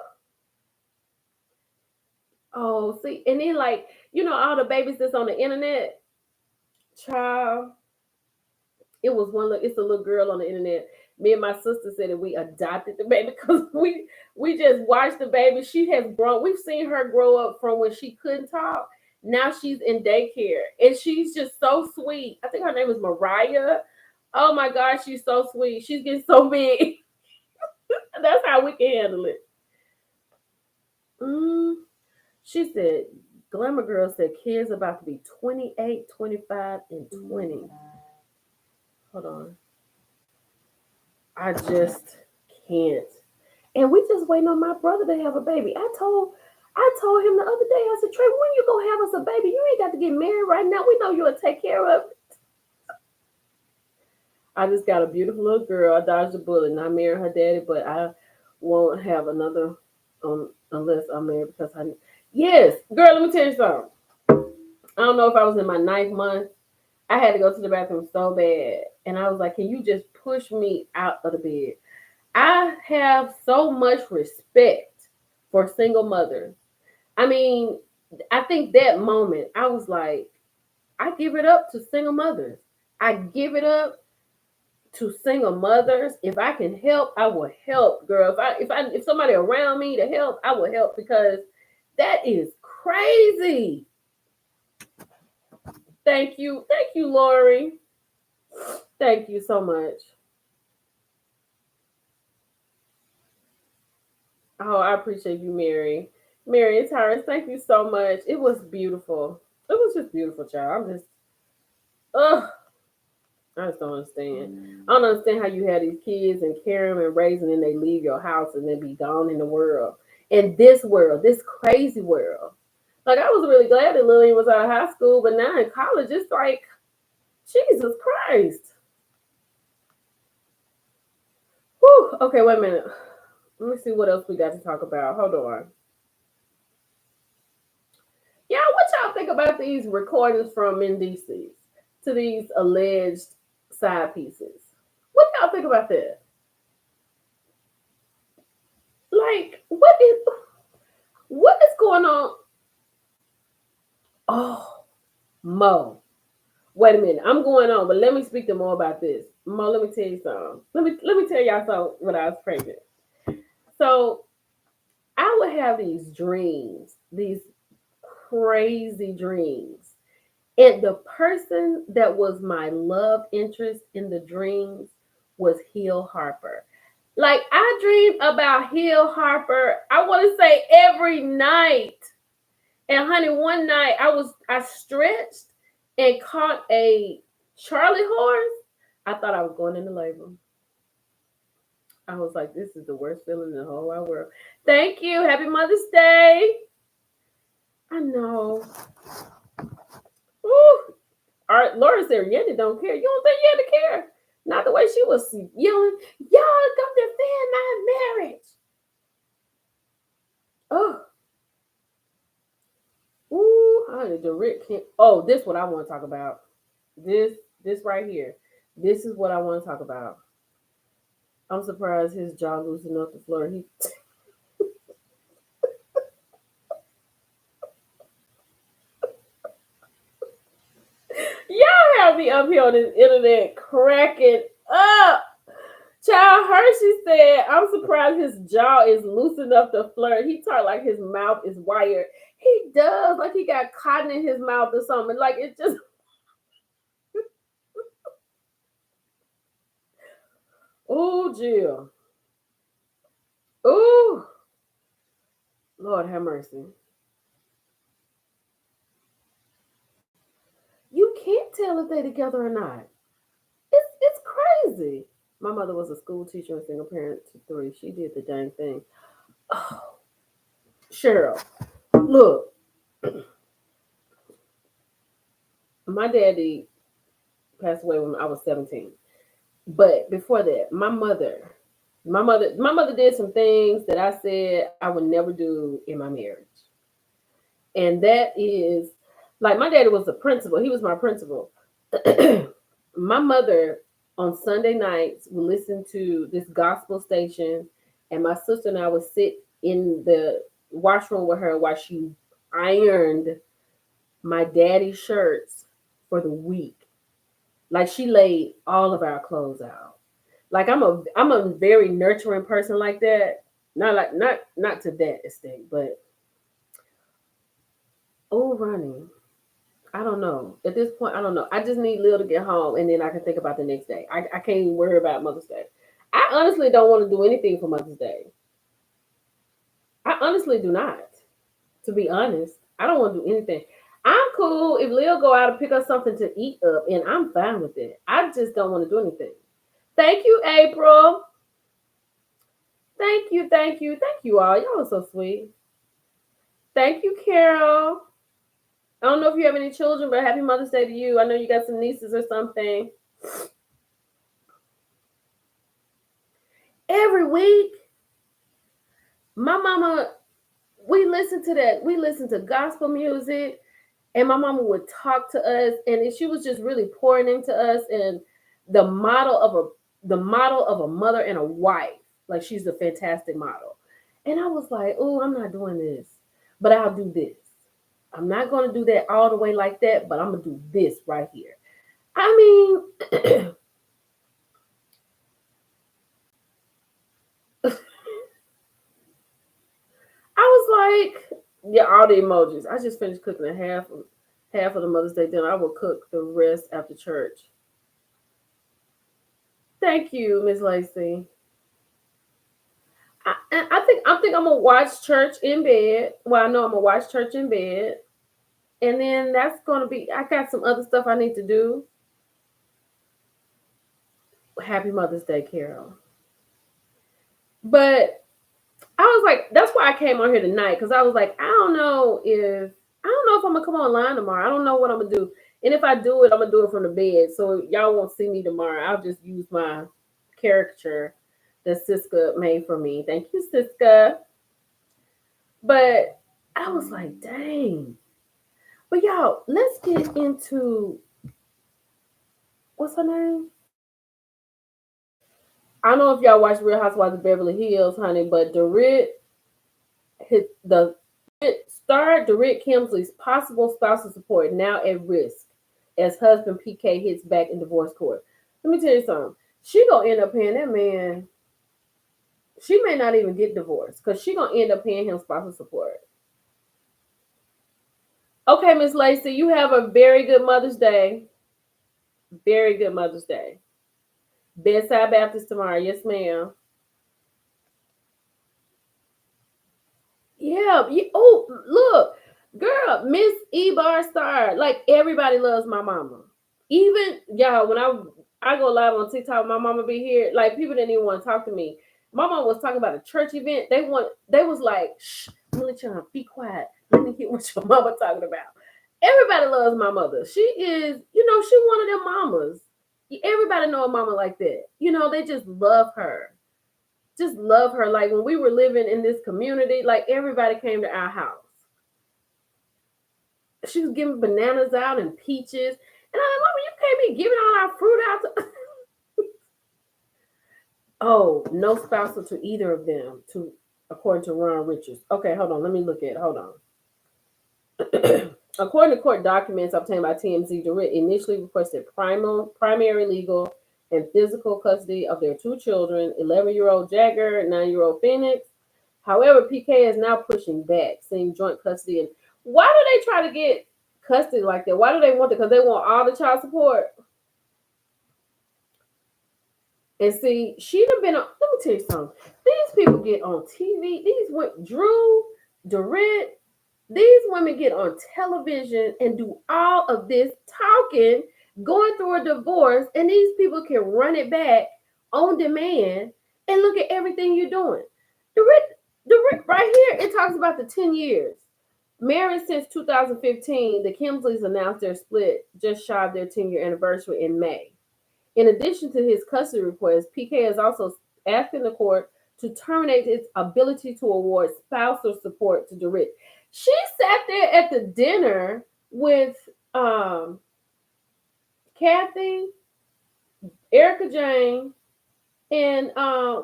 Speaker 1: Oh, see, and then like all the babies that's on the internet, child. It was it's a little girl on the internet. Me and my sister said that we adopted the baby because we just watched the baby. She has grown. We've seen her grow up from when she couldn't talk. Now she's in daycare, and she's just so sweet. I think her name is Mariah. Oh my gosh, she's so sweet. She's getting so big. That's how we can handle it. Mm, she said, Glamour Girl said kids about to be 28, 25, and 20. Hold on. I just can't. And we just waiting on my brother to have a baby. I told him the other day, I said, Trey, when you gonna have us a baby? You ain't got to get married right now. We know you'll take care of it. I just got a beautiful little girl. I dodged a bullet and I married her daddy, but I won't have another unless I'm married because I yes, girl, let me tell you something. I don't know if I was in my 9th month. I had to go to the bathroom so bad. And I was like, can you just push me out of the bed? I have so much respect for single mothers. I mean, I think that moment I was like, I give it up to single mothers. I give it up to single mothers. If I can help, I will help, girl. If somebody around me to help, I will help because that is crazy. Thank you, Lori. Thank you so much. Oh, I appreciate you, Mary. Mary and Tyrus, thank you so much. It was beautiful. It was just beautiful, child. Ugh, I just don't understand. I don't understand how you have these kids and carry them and raise them and they leave your house and then be gone in the world. In this world, this crazy world. Like, I was really glad that Lillian was out of high school, but now in college, it's like, Jesus Christ. Whew. Okay, wait a minute. Let me see what else we got to talk about. Hold on. Yeah, what y'all think about these recordings from Mendices to these alleged side pieces? What y'all think about that? Like, what is going on? Oh, Mo. Wait a minute. I'm going on, but let me speak to more about this. Mo, let me tell you something. Let me tell y'all something when I was pregnant. So I would have these dreams, these crazy dreams. And the person that was my love interest in the dreams was Hill Harper. Like, I dreamed about Hill Harper, I want to say every night. And honey, one night I stretched and caught a Charlie horse. I thought I was going into labor. I was like, this is the worst feeling in the whole wide world. Thank you. Happy Mother's Day. I know. Woo. All right, Laura said Yeti don't care. You don't think Yeti care? Not the way she was yelling, y'all come defend my marriage. Oh, ooh, honey, the Rick can't. Oh, this what I want to talk about. This right here. This is what I want to talk about. I'm surprised his jaw loosened off the floor. He y'all have me up here on this internet cracking up. Child Hershey said, I'm surprised his jaw is loose enough to flirt. He talked like his mouth is wired. He does, like he got cotton in his mouth or something. Like it just, ooh, Jill. Ooh, Lord have mercy. You can't tell if they together or not. It's crazy. My mother was a school teacher and single parent to three. She did the dang thing. Oh, Cheryl, look, my daddy passed away when I was 17. But before that, my mother did some things that I said I would never do in my marriage. And that is like my daddy was the principal. He was my principal. My mother on Sunday nights would listen to this gospel station, and my sister and I would sit in the washroom with her while she ironed my daddy's shirts for the week. Like she laid all of our clothes out. Like I'm a very nurturing person like that. Not to that extent, but oh, Ronnie, I don't know. At this point, I don't know. I just need Lil to get home, and then I can think about the next day. I can't even worry about Mother's Day. I honestly don't want to do anything for Mother's Day. I honestly do not. To be honest, I don't want to do anything. I'm cool if Lil go out and pick up something to eat up, and I'm fine with it. I just don't want to do anything. Thank you, April. Thank you all. Y'all are so sweet. Thank you, Carol. I don't know if you have any children, but happy Mother's Day to you. I know you got some nieces or something. Every week, my mama, we listen to that. We listen to gospel music, and my mama would talk to us, and she was just really pouring into us and the model of a mother and a wife. Like she's a fantastic model. And I was like, oh, I'm not doing this, but I'll do this. I'm not going to do that all the way like that, but I'm going to do this right here. I mean, I was like, yeah, all the emojis. I just finished cooking half of the Mother's Day dinner. I will cook the rest after church. Thank you, Miss Lacey. I think I'm gonna watch church in bed. Well, I know I'm gonna watch church in bed, and then that's gonna be. I got some other stuff I need to do. Happy Mother's Day, Carol. But I was like, that's why I came on here tonight because I was like, I don't know if I'm gonna come online tomorrow. I don't know what I'm gonna do, and if I do it, I'm gonna do it from the bed, so y'all won't see me tomorrow. I'll just use my caricature that Siska made for me. Thank you, Siska. But I was like, dang. But y'all, let's get into what's her name? I don't know if y'all watch Real Housewives of Beverly Hills, honey, but the star Dorit Kemsley's possible spousal support now at risk as husband PK hits back in divorce court. Let me tell you something. She gonna end up paying that man. She may not even get divorced because she gonna end up paying him spousal support. Okay, Miss Lacey, you have a very good Mother's Day. Very good Mother's Day. Bedside Baptist tomorrow. Yes, ma'am. Yeah. Oh, look, girl, Miss Ebar Star. Like everybody loves my mama. Even y'all, when I go live on TikTok, my mama be here. Like people didn't even want to talk to me. My mom was talking about a church event. They was like, shh, Millie, be quiet. Let me hear what your mama talking about. Everybody loves my mother. She is, she one of them mamas. Everybody know a mama like that. They just love her. Just love her. Like when we were living in this community, like everybody came to our house. She was giving bananas out and peaches. And I'm like, Mama, you can't be giving all our fruit out to Oh, no spousal to either of them, according to Ron Richards. Okay, hold on. Let me look at it. Hold on. According to court documents obtained by TMZ, DeRitt initially requested primary legal and physical custody of their two children, 11-year-old Jagger and 9-year-old Phoenix. However, PK is now pushing back, saying joint custody. And why do they try to get custody like that? Why do they want it? Because they want all the child support. And see, she'd have been on. Let me tell you something. These people get on TV. Drew, DeRitt, these women get on television and do all of this talking, going through a divorce, and these people can run it back on demand and look at everything you're doing. DeRitt, right here, it talks about the 10 years. Married since 2015, the Kimsleys announced their split just shy of their 10-year anniversary in May. In addition to his custody request, PK is also asking the court to terminate its ability to award spousal support to DeRitt. She sat there at the dinner with Kathy, Erica Jane, and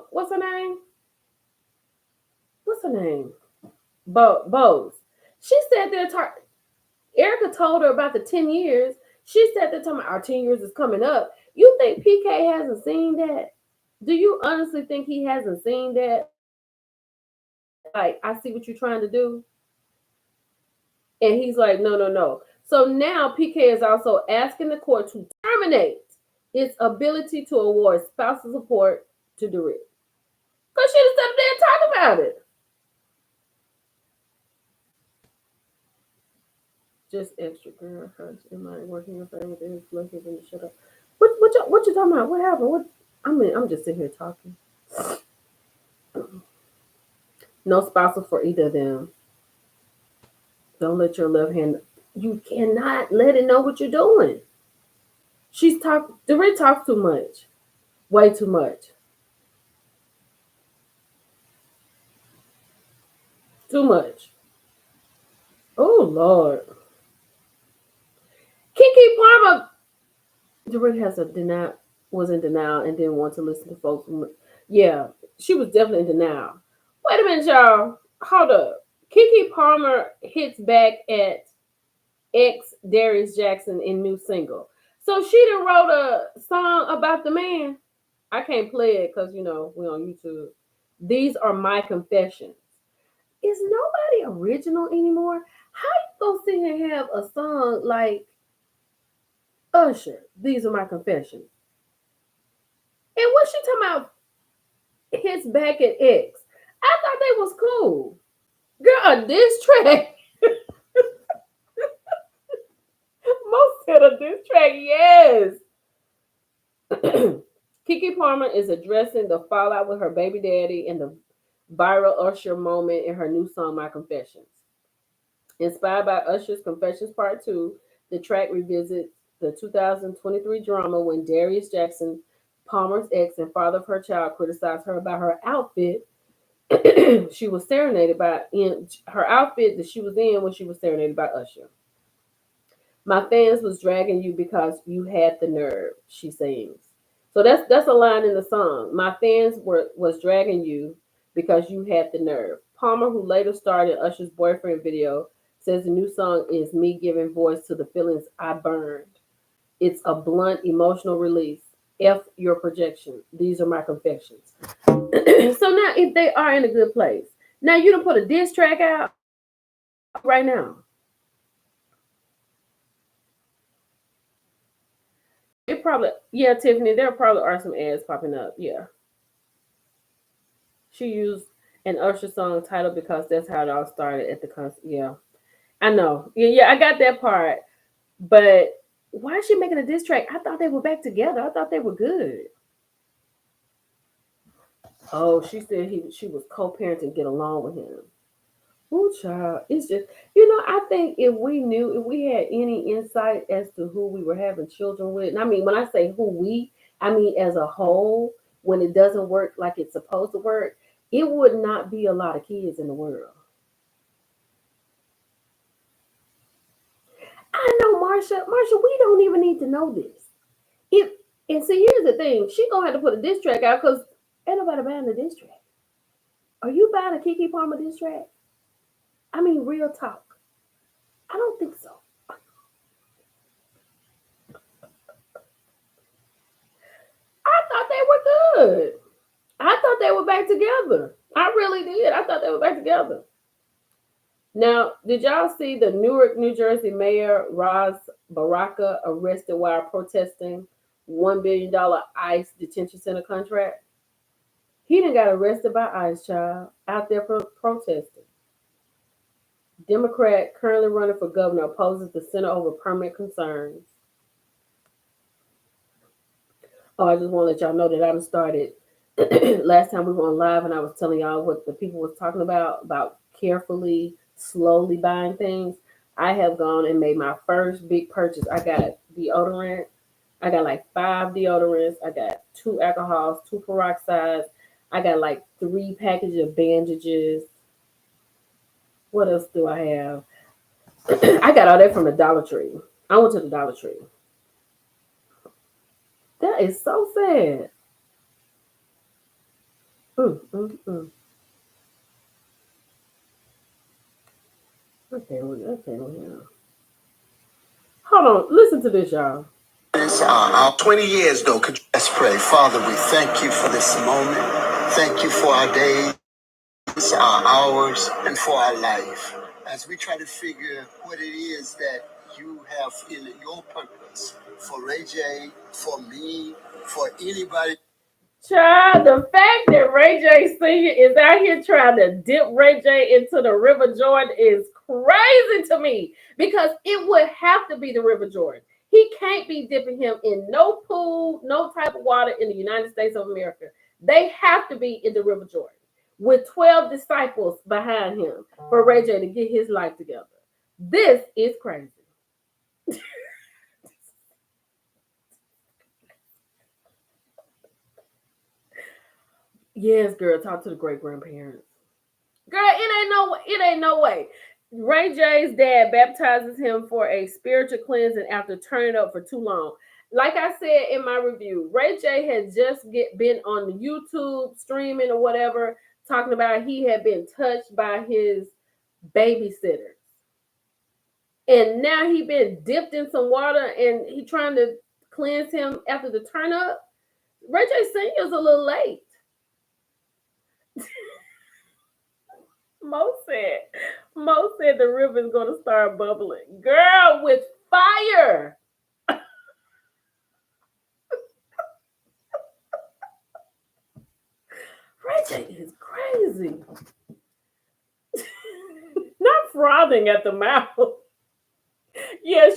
Speaker 1: what's her name? Bose. She sat there. Erica told her about the 10 years. She sat there talking about our 10 years is coming up. You think PK hasn't seen that? Do you honestly think he hasn't seen that? Like, I see what you're trying to do. And he's like, no. So now PK is also asking the court to terminate its ability to award spousal support to DeRitt. Because she just sat there and talk about it. Just extra girl. Am I working your favor? There's lucky than to shut up. What you talking about? What happened? I'm just sitting here talking. No spousal for either of them. Don't let your left hand. You cannot let it know what you're doing. DeRitt talks too much. Way too much. Too much. Oh Lord. Keke Palmer. DeRitt was in denial and didn't want to listen to folks. Yeah, she was definitely in denial. Wait a minute, y'all. Hold up. Keke Palmer hits back at ex Darius Jackson in new single. So she done wrote a song about the man. I can't play it because we're on YouTube. These are my confessions. Is nobody original anymore? How you gonna sit here and have a song like Usher? These are my confessions. And what she talking about? Hits back at ex. I thought they was cool. Girl, a diss track. Most said a diss track, yes. Keke Palmer is addressing the fallout with her baby daddy and the viral Usher moment in her new song, My Confessions. Inspired by Usher's Confessions Part 2, the track revisits the 2023 drama when Darius Jackson, Palmer's ex and father of her child, criticized her about her outfit she was serenaded by in her outfit that she was in when she was serenaded by Usher. My fans was dragging you because you had the nerve, she sings. So that's a line in the song. My fans was dragging you because you had the nerve. Palmer, who later starred in Usher's Boyfriend video, says the new song is me giving voice to the feelings I burned. It's a blunt emotional release. F your projection. These are my confessions. So now if they are in a good place, now you don't put a diss track out right now. It probably, yeah, Tiffany, there probably are some ads popping up. Yeah. She used an Usher song title because that's how it all started at the concert. Yeah. I know. Yeah, I got that part. But why is she making a diss track? I thought they were back together. I thought they were good. Oh, she said she was co-parenting, get along with him. Ooh, child. It's just, I think if we had any insight as to who we were having children with, and I mean, when I say who we, I mean as a whole, when it doesn't work like it's supposed to work, it would not be a lot of kids in the world. I know, Marsha. Marsha, we don't even need to know this. If and see, here's the thing: she gonna have to put a diss track out because ain't nobody buying the diss track. Are you buying a Keke Palmer diss track? I mean, real talk. I don't think so. I thought they were good. I thought they were back together. I really did. I thought they were back together. Now, did y'all see the Newark, New Jersey mayor Raz Baraka arrested while protesting $1 billion ICE detention center contract? He done got arrested by ICE, child, out there protesting. Democrat currently running for governor opposes the center over permit concerns. Oh, I just want to let y'all know that I started last time we were on live and I was telling y'all what the people was talking about carefully, slowly buying things. I have gone and made my first big purchase. I got deodorant. I got like 5 deodorants. I got 2 alcohols, 2 peroxides. I got like 3 packages of bandages. What else do I have? I got all that from the Dollar Tree. I went to the Dollar Tree. That is so sad. Mm, mm, mm. Okay, well, yeah. Hold on, listen to this, y'all.
Speaker 3: 20 years, though. Let's pray. Father, we thank you for this moment. Thank you for our days, our hours, and for our life. As we try to figure what it is that you have in your purpose for Ray J, for me, for anybody.
Speaker 1: Child, the fact that Ray J Sr. is out here trying to dip Ray J into the River Jordan is crazy to me because it would have to be the River Jordan. He can't be dipping him in no pool, no type of water in the United States of America. They have to be in the River Jordan with 12 disciples behind him for Ray J to get his life together. This is crazy. Yes, girl, talk to the great grandparents. Girl, it ain't no way. Ray J's dad baptizes him for a spiritual cleansing after turning up for too long. Like I said in my review, Ray J had just been on YouTube streaming or whatever, talking about he had been touched by his babysitter. And now he been dipped in some water and he trying to cleanse him after the turn up. Ray J Sr.'s a little late. Mo said, Mo said the river's gonna start bubbling. Girl, with fire. Ray is crazy. Not frothing at the mouth. Yeah,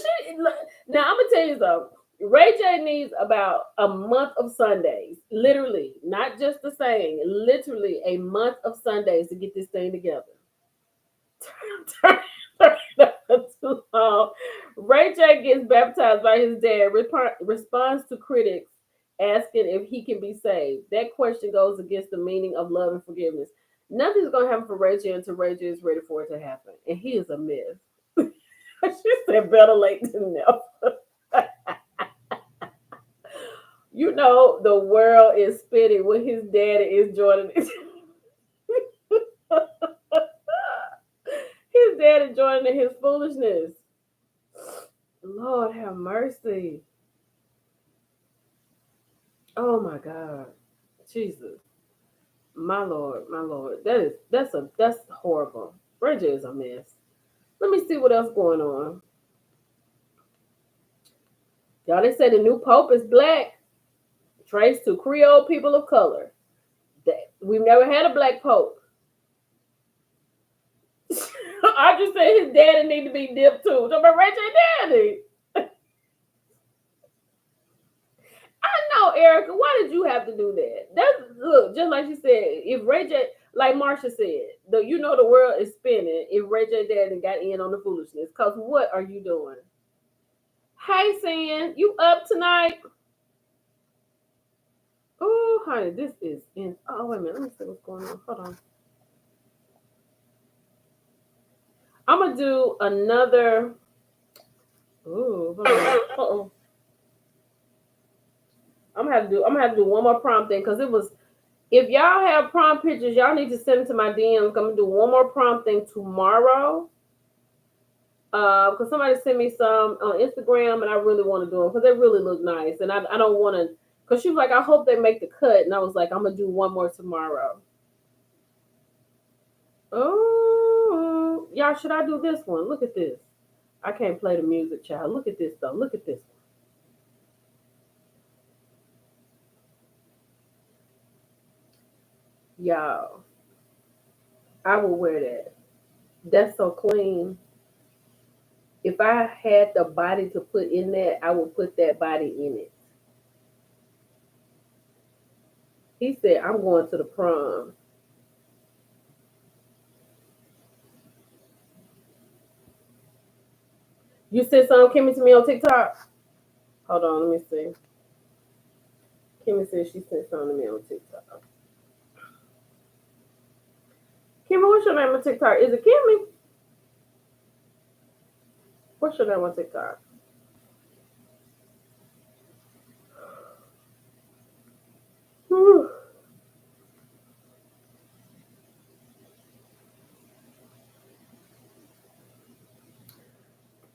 Speaker 1: now I'm gonna tell you something. Ray J needs about a month of Sundays, literally, not just the saying, literally a month of Sundays to get this thing together. Too long. Ray J gets baptized by his dad, responds to critics asking if he can be saved. That question goes against the meaning of love and forgiveness. Nothing's going to happen for Ray J until Ray J is ready for it to happen. And he is a myth. She said better late than never. The world is spinning when his daddy is joining it. His daddy joining in his foolishness. Lord have mercy. Oh my God. Jesus. My Lord. That's horrible. Bridget is a mess. Let me see what else going on. Y'all, they say the new Pope is black, traced to Creole people of color. We've never had a black Pope. I just said his daddy need to be dipped too. So, but Ray J daddy. I know, Erica. Why did you have to do that? Look, just like you said, if Ray J, Like Marsha said, the world is spinning if Ray J Daddy got in on the foolishness. Cause what are you doing? Hey, Sin, you up tonight? Oh, honey, this is in. Oh, wait a minute. Let me see what's going on. Hold on. I'm gonna do another. Ooh, hold on. Uh-oh. I'm gonna have to do one more prom thing because it was. If y'all have prom pictures, y'all need to send them to my DMs. I'm gonna do one more prom thing tomorrow. Because somebody sent me some on Instagram, and I really want to do them because they really look nice, and I don't want to. Because she was like, I hope they make the cut, and I was like, I'm gonna do one more tomorrow. Oh, y'all, should I do this one? Look at this. I can't play the music, child. Look at this though. Look at this. Y'all, I will wear that. That's so clean. If I had the body to put in that, I would put that body in it. He said, I'm going to the prom. You said something, Kimmy, to me on TikTok? Hold on, let me see. Kimmy said she sent something to me on TikTok. Kimmy, what's your name on TikTok? Is it Kimmy? What's your name on TikTok? Whew.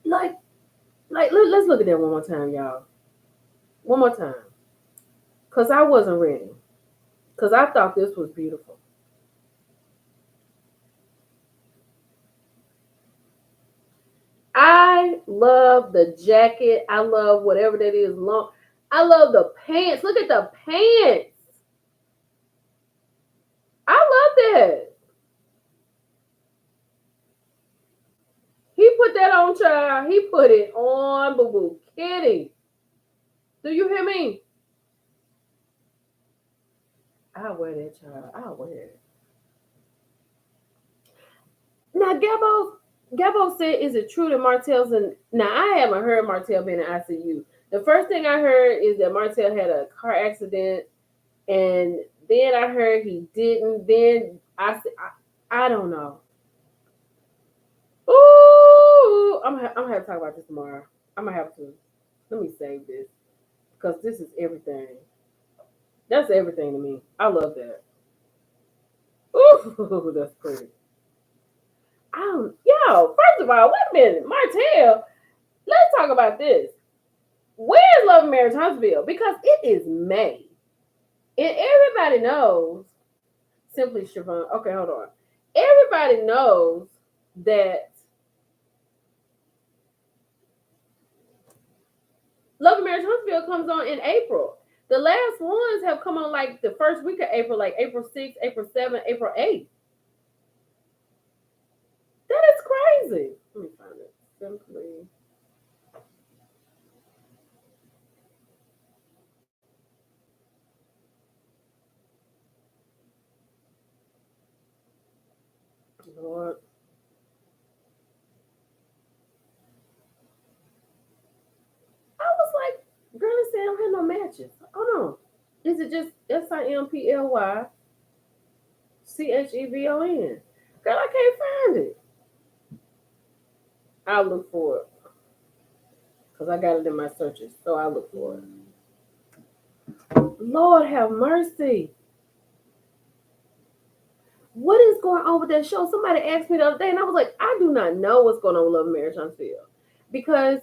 Speaker 1: Like, let's look at that one more time, y'all. One more time. Because I wasn't ready. Because I thought this was beautiful. I love the jacket. I love whatever that is long. I love the pants. Look at the pants. I love that. He put that on, child. He put it on, boo boo. Kitty. Do you hear me? I'll wear that, child. I'll wear it. Now, Gabo said, is it true that Martell's in. Now, I haven't heard Martell being in ICU. The first thing I heard is that Martell had a car accident, and then I heard he didn't. Then I don't know. Ooh, I'm gonna have to talk about this tomorrow. I'm gonna have to. Let me save this because this is everything. That's everything to me. I love that. Ooh, that's pretty. Yo, first of all, wait a minute, Martell. Let's talk about this. Where's Love and Marriage Huntsville? Because it is May, and everybody knows. Simply Siobhan. Okay, hold on. Everybody knows that Love and Marriage Huntsville comes on in April. The last ones have come on like the first week of April, like April 6th, April 7th, April 8th. That is crazy. Let me find it. Simply. Lord. I was like, girl, it said I don't have no matches. Hold on. Is it just SIMPLYCHEVON? Girl, I can't find it. I'll look for it. Because I got it in my searches. So I'll look for it. Lord have mercy. What is going on with that show? Somebody asked me the other day, and I was like, I do not know what's going on with Love and Marriage Huntsville. Because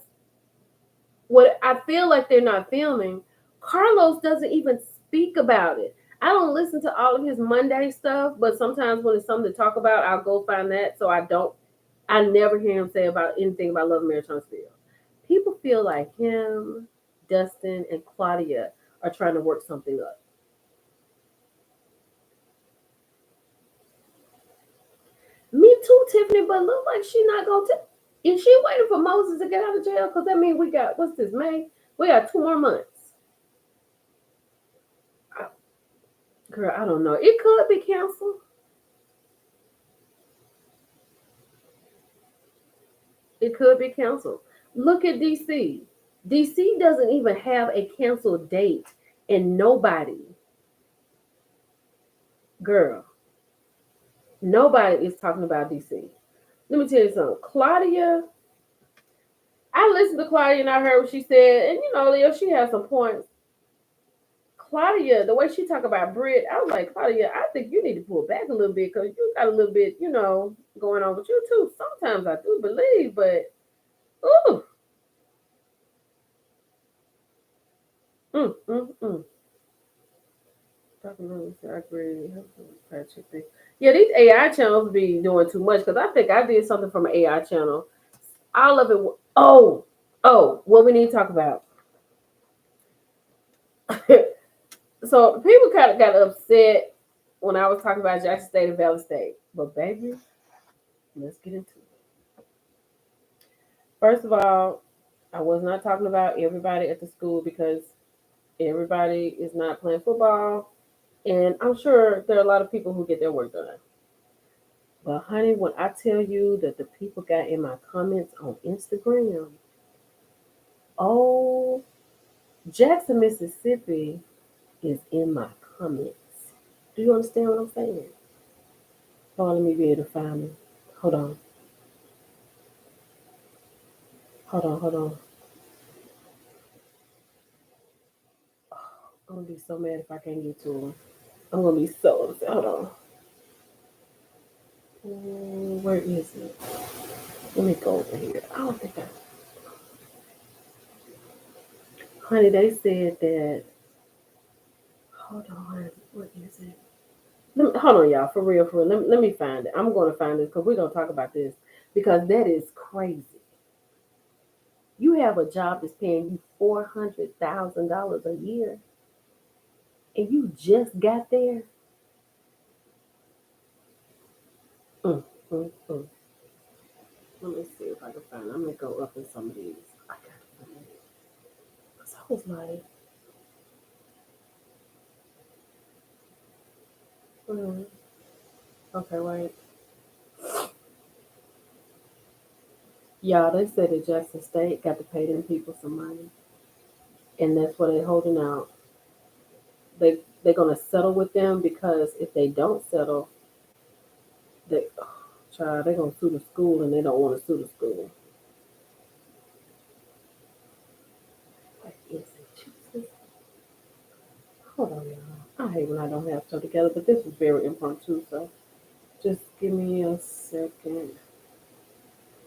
Speaker 1: what I feel like they're not filming, Carlos doesn't even speak about it. I don't listen to all of his Monday stuff, but sometimes when it's something to talk about, I'll go find that. So I never hear him say about anything about Love and Marriage Huntsville. People feel like him, Dustin, and Claudia are trying to work something up. Me too, Tiffany, but look like she not gonna is she waiting for Moses to get out of jail? Because that means we got, what's this, May? We got 2 more months. Girl, I don't know. It could be canceled. It could be canceled. Look at DC. DC doesn't even have a canceled date, and nobody, girl, nobody is talking about DC. Let me tell you something. Claudia, I listened to Claudia and I heard what she said, and Leo, she has some points. Claudia, the way she talk about Brit, I was like, Claudia, I think you need to pull back a little bit because you got a little bit, going on with you too. Sometimes I do believe, but ooh, mm, mm, mm. I agree. Yeah, these AI channels be doing too much because I think I did something from an AI channel. All of it. Oh, what we need to talk about. So people kind of got upset when I was talking about Jackson State and Valley State, but baby, let's get into it. First of all, I was not talking about everybody at the school because everybody is not playing football, and I'm sure there are a lot of people who get their work done. But honey, when I tell you that the people got in my comments on Instagram, oh, Jackson, Mississippi is in my comments. Do you understand what I'm saying? Hold on, let me be able to find it. Hold on. Hold on. I'm gonna be so mad if I can't get to them. I'm gonna be so upset. Hold on. Where is it? Let me go over here. I don't think I. Honey, they said that. Hold on. What is it? Hold on, y'all. For real, for real. Let me find it. I'm going to find this because we're going to talk about this because that is crazy. You have a job that's paying you $400,000 a year and you just got there. Mm, mm, mm. Let me see if I can find it. I'm going to go up in some of these. I got to find it. Because I was like, mm, okay, wait. Y'all, they said that Jackson State got to pay them people some money. And that's what they're holding out. They're gonna settle with them because if they don't settle, they child they're gonna sue the school and they don't want to sue the school. What is it, Jesus? Hold on, y'all. I hate when I don't have stuff together, but this was very impromptu, so just give me a second.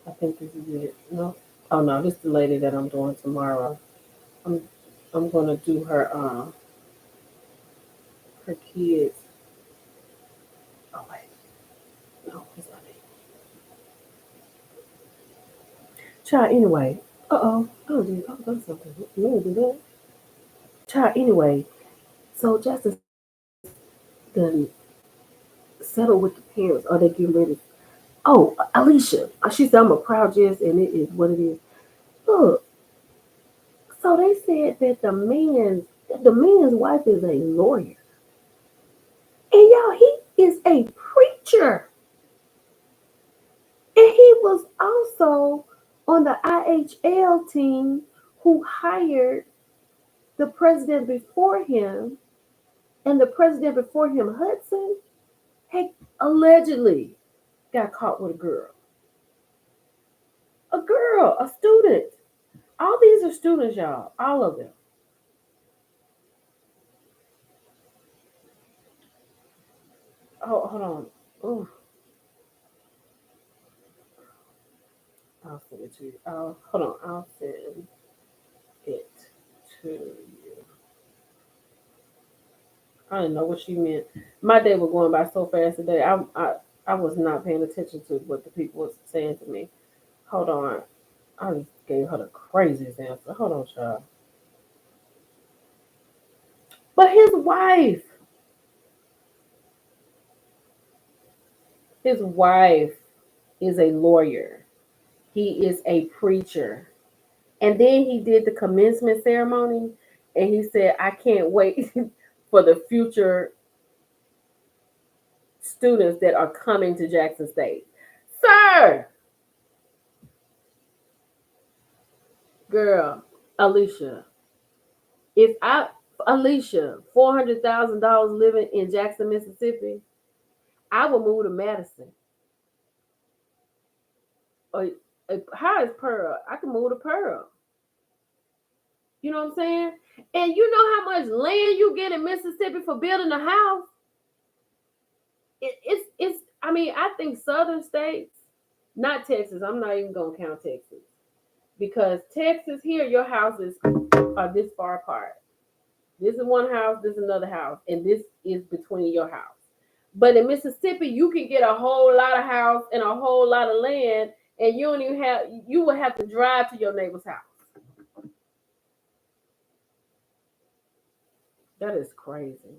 Speaker 1: I think this is it. No, oh no, this is the lady that I'm doing tomorrow. I'm I'm gonna do her kids. Oh wait, no, it's not it. Child, anyway. I'll do something. You want to do that? Child, anyway. So Justice done settle with the parents. Are they getting ready? Oh, Alicia. She said I'm a proud Jess, and it is what it is. Look, so they said that the man's wife is a lawyer, and y'all, he is a preacher, and he was also on the IHL team who hired the president before him, and the president before him, Hudson, hey, allegedly got caught with a girl. A girl, a student. All these are students, y'all. All of them. Oh, hold on. Ooh, I'll send it to you. Hold on. I'll send it to you. I didn't know what she meant. My day was going by so fast today. I was not paying attention to what the people was saying to me. Hold on. I just gave her the craziest answer. Hold on, child. But his wife is a lawyer. He is a preacher. And then he did the commencement ceremony and he said, I can't wait for the future students that are coming to Jackson State. Sir, Girl, Alicia, if I Alicia, $400,000 living in Jackson, Mississippi, I would move to Madison. Or how is Pearl? I can move to Pearl. You know what I'm saying? And you know how much land you get in Mississippi for building a house? It's I mean, I think southern states, not Texas. I'm not even gonna count Texas. Because Texas here, your houses are this far apart. This is one house, this is another house, and this is between your house. But in Mississippi, you can get a whole lot of house and a whole lot of land, and you don't even have you would have to drive to your neighbor's house. That is crazy.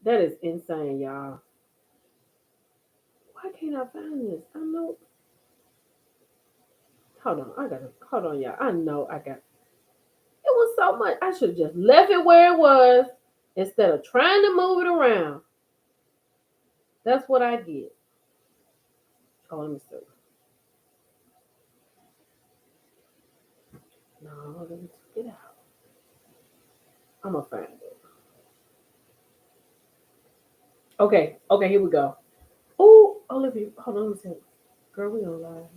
Speaker 1: That is insane, y'all. Why can't I find this? I know. Hold on, hold on, y'all. I know I got. It was so much. I should have just left it where it was instead of trying to move it around. That's what I get. Oh, let me see. No, let me get out. I'm gonna find it. Okay, here we go. Oh, Olivia, hold on a second. Girl, we on live.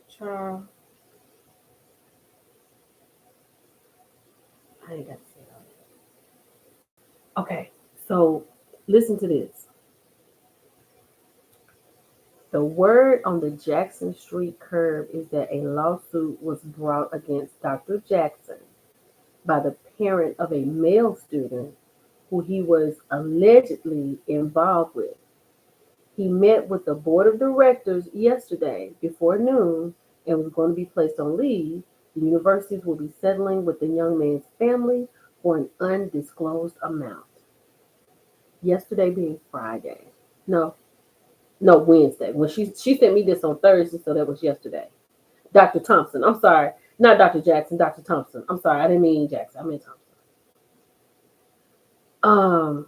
Speaker 1: Child. I ain't got to say it all. Okay, so listen to this. The word on the Jackson Street curb is that a lawsuit was brought against Dr. Jackson by the parent of a male student who he was allegedly involved with. He met with the board of directors yesterday before noon and was going to be placed on leave. The universities will be settling with the young man's family for an undisclosed amount. Yesterday being Friday. No, Wednesday. When she sent me this on Thursday, so that was yesterday. Dr. Thompson. I'm sorry. Not Dr. Jackson, Dr. Thompson. I'm sorry. I didn't mean Jackson. I meant Thompson.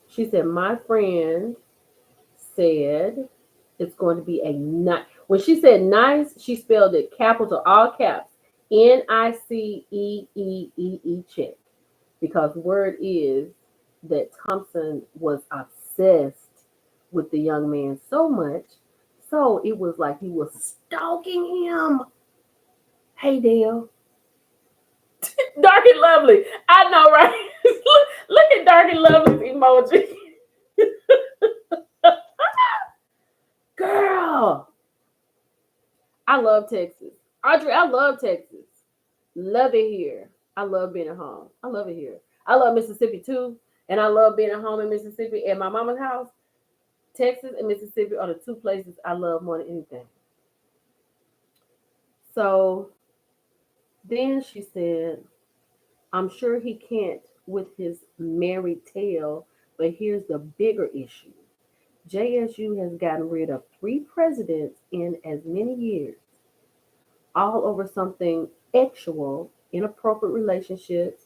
Speaker 1: She said, my friend said it's going to be a nice. When she said nice, she spelled it capital, all caps, NICEEE check. Because word is that Thompson was obsessed with the young man so much, so it was like he was stalking him. Hey, Dale. Dark and Lovely. I know, right? Look at Dark and Lovely's emoji. Girl, I love Texas. Audrey, I love Texas. Love it here. I love being at home. I love it here. I love Mississippi too. And I love being at home in Mississippi. At my mama's house, Texas and Mississippi are the two places I love more than anything. So then she said, I'm sure he can't with his married tale, but here's the bigger issue. JSU has gotten rid of 3 presidents in as many years, all over something actual, inappropriate relationships,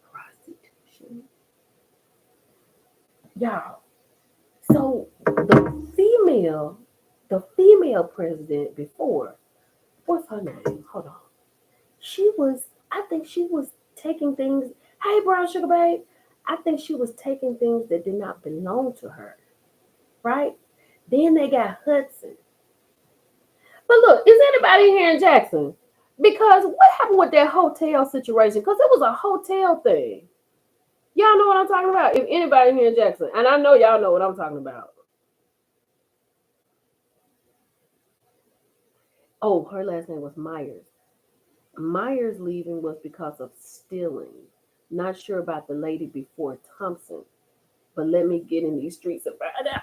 Speaker 1: prostitution. Y'all, so the female president before, what's her name? Hold on. I think she was taking things, hey, Brown Sugar Babe, I think she was taking things that did not belong to her, right? Then they got Hudson. But look, is anybody here in Jackson? Because what happened with that hotel situation? Because it was a hotel thing. Y'all know what I'm talking about? If anybody here in Jackson, and I know y'all know what I'm talking about. Oh, her last name was Myers. Myers leaving was because of stealing. Not sure about the lady before Thompson, but let me get in these streets and find out.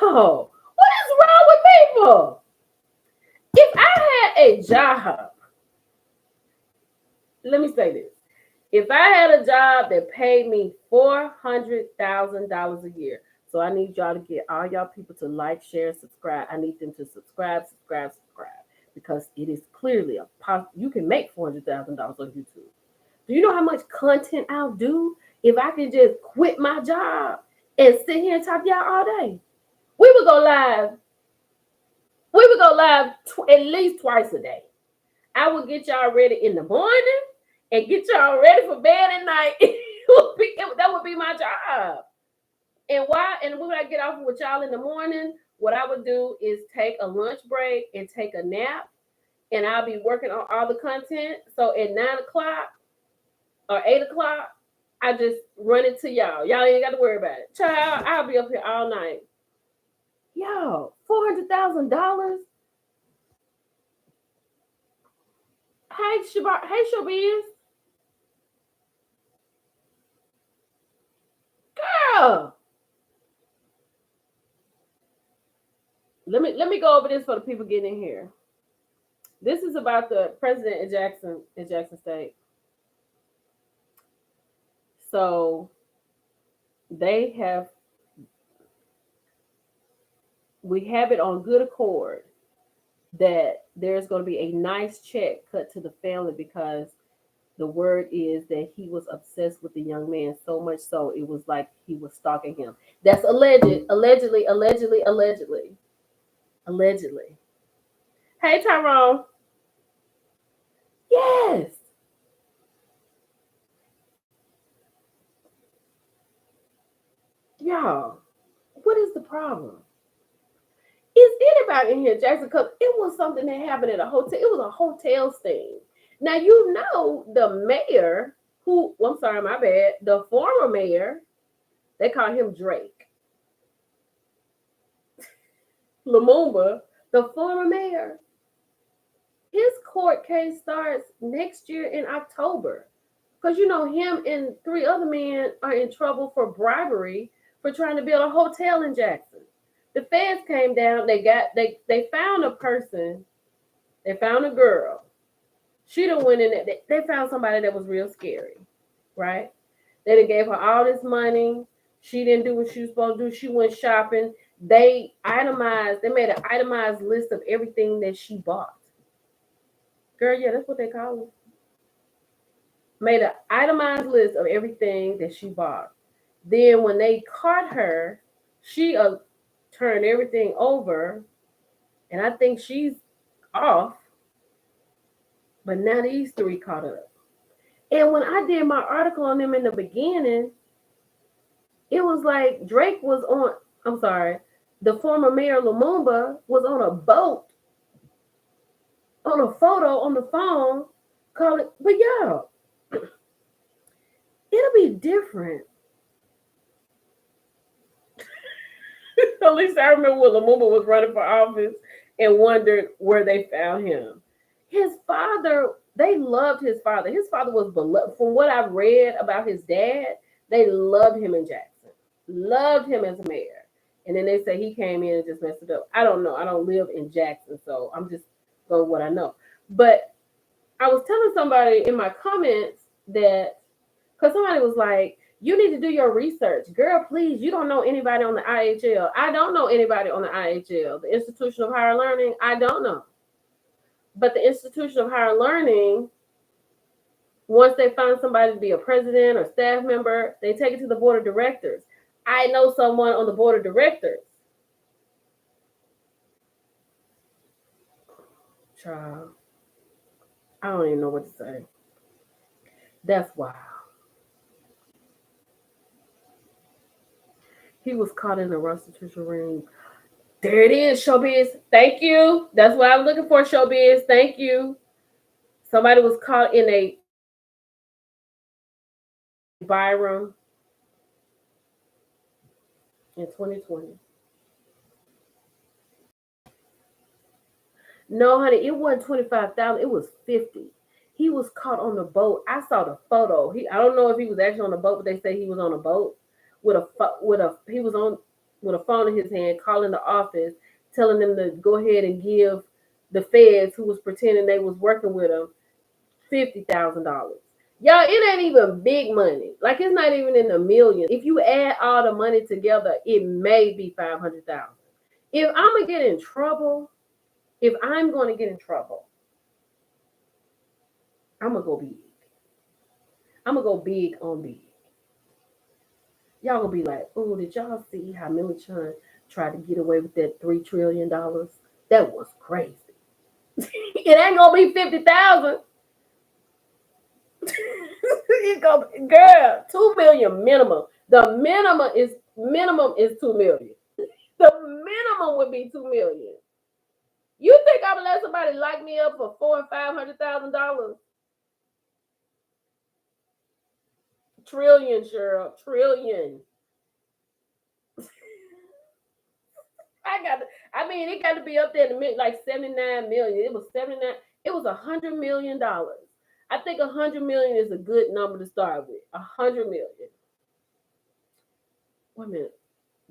Speaker 1: Yo, what is wrong with people? If I had a job, let me say this. If I had a job that paid me $400,000 a year, so I need y'all to get all y'all people to like, share, subscribe. I need them to subscribe, because it is clearly you can make $400,000 on YouTube. Do you know how much content I'll do if I can just quit my job and sit here and talk to y'all all day. We would go live. We would go live at least twice a day. I would get y'all ready in the morning and get y'all ready for bed at night. That would be my job. And why? And when I get off with y'all in the morning, what I would do is take a lunch break and take a nap, and I'll be working on all the content. So at 9 o'clock or 8 o'clock, I just run it to y'all. Y'all ain't got to worry about it. Child, I'll be up here all night. Yo, $400,000. Hey, Showbiz. Girl. Let me go over this for the people getting in here. This is about the president in Jackson State. So we have it on good accord that there's going to be a nice check cut to the family because the word is that he was obsessed with the young man so much so it was like he was stalking him. That's allegedly. Hey, Tyrone. Yes. Y'all, what is the problem? Is anybody in here, Jackson? Because it was something that happened at a hotel. It was a hotel thing. Now, you know the mayor, I'm sorry, my bad, the former mayor, they call him Drake. Lumumba, the former mayor, his court case starts next year in October. Because you know him and 3 other men are in trouble for bribery for trying to build a hotel in Jackson. The feds came down, they found a person, they found a girl. She done went in there, they found somebody that was real scary, right? They done gave her all this money. She didn't do what she was supposed to do. She went shopping. They made an itemized list of everything that she bought. Girl, yeah, that's what they call it. Made an itemized list of everything that she bought. Then when they caught her, she turned everything over, and I think she's off. But now these 3 caught up. And when I did my article on them in the beginning, it was like Drake was on, I'm sorry, the former mayor Lumumba was on a boat, on a photo on the phone, calling, but y'all, it'll be different. At least I remember when Lumumba was running for office and wondered where they found him. His father, they loved his father. His father was beloved. From what I've read about his dad, they loved him in Jackson. Loved him as a mayor. And then they say he came in and just messed it up. I don't know. I don't live in Jackson, so I'm just going with what I know. But I was telling somebody in my comments that, because somebody was like, you need to do your research. Girl, please, you don't know anybody on the IHL. I don't know anybody on the IHL, the Institution of Higher Learning. I don't know. But the Institution of Higher Learning, once they find somebody to be a president or staff member, they take it to the board of directors. I know someone on the board of directors. Child, I don't even know what to say. That's wild. He was caught in a prostitution ring. There it is, Showbiz. Thank you. That's what I was looking for, Showbiz. Thank you. Somebody was caught in a Byram in 2020. No, honey, it wasn't 25,000. It was 50. He was caught on the boat. I saw the photo. I don't know if he was actually on the boat, but they say he was on a boat he was on with a phone in his hand, calling the office, telling them to go ahead and give the feds who was pretending they was working with him $50,000. Y'all, it ain't even big money. Like, it's not even in the millions. If you add all the money together, it may be 500,000. If I'm going to get in trouble, I'm going to go big. I'm going to go big on big. Y'all gonna be like, oh, did y'all see how Millie Chun tried to get away with that $3 trillion? That was crazy. It ain't gonna be 50,000. It go, girl, 2 million minimum. The minimum is 2 million. The minimum would be 2 million. You think I'm gonna let somebody lock me up for $400,000 and $500,000? Trillion, Cheryl, trillion. It got to be up there in the mid, like 79 million. It was 79. It was $100 million. I think 100 million is a good number to start with. 100 million. Wait a minute.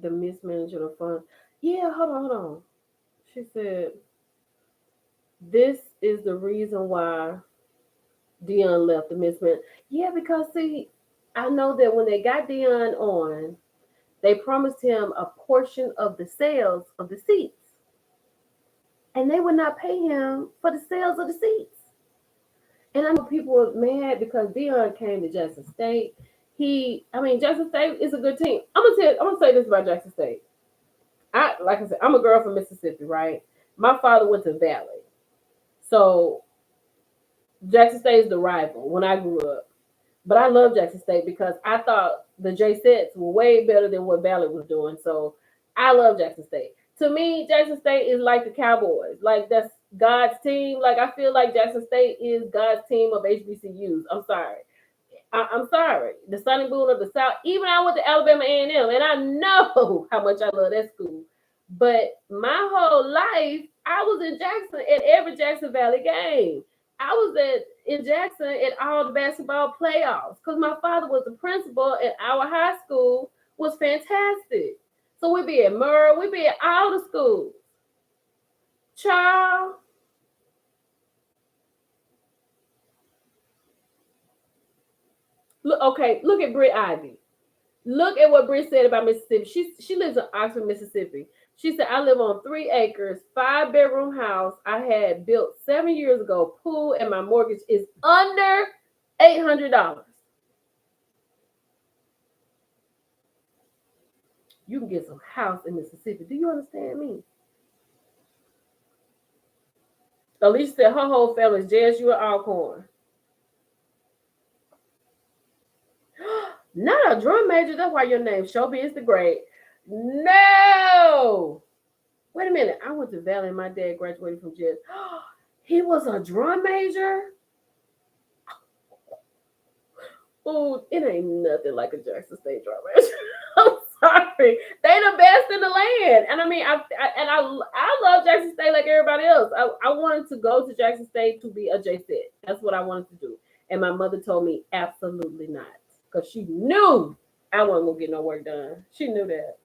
Speaker 1: The mismanagement of funds. Yeah, hold on. She said, this is the reason why Dion left the mismanagement. Yeah, because see, I know that when they got Dion on, they promised him a portion of the sales of the seats. And they would not pay him for the sales of the seats. And I know people were mad because Dion came to Jackson State. Jackson State is a good team. I'm gonna say this about Jackson State. Like I said, I'm a girl from Mississippi, right? My father went to Valley. So Jackson State is the rival when I grew up. But I love Jackson State because I thought the J-Sets were way better than what Valley was doing. So I love Jackson State. To me, Jackson State is like the Cowboys. Like, that's God's team. Like, I feel like Jackson State is God's team of HBCUs. I'm sorry. I'm sorry. The Sonny Boone of the South. Even I went to Alabama A&M, and I know how much I love that school. But my whole life, I was in Jackson at every Jackson Valley game. I was in Jackson at all the basketball playoffs because my father was the principal and our high school was fantastic. So we'd be at Murrah, we'd be at all the schools. Child. Look at Britt Ivy. Look at what Britt said about Mississippi. She lives in Oxford, Mississippi. She said, I live on 3 acres, 5-bedroom house I had built 7 years ago, pool, and my mortgage is under $800. You can get some house in Mississippi. Do you understand me? Alicia said her whole family is JSU and Alcorn. Not a drum major. That's why your name Shelby is the Great. No. Wait a minute. I went to Valley and my dad graduated from JS. He was a drum major? Oh, it ain't nothing like a Jackson State drum major. I'm sorry. They the best in the land. And I love Jackson State like everybody else. I wanted to go to Jackson State to be a J-Set. That's what I wanted to do. And my mother told me absolutely not. Because she knew I wasn't going to get no work done. She knew that.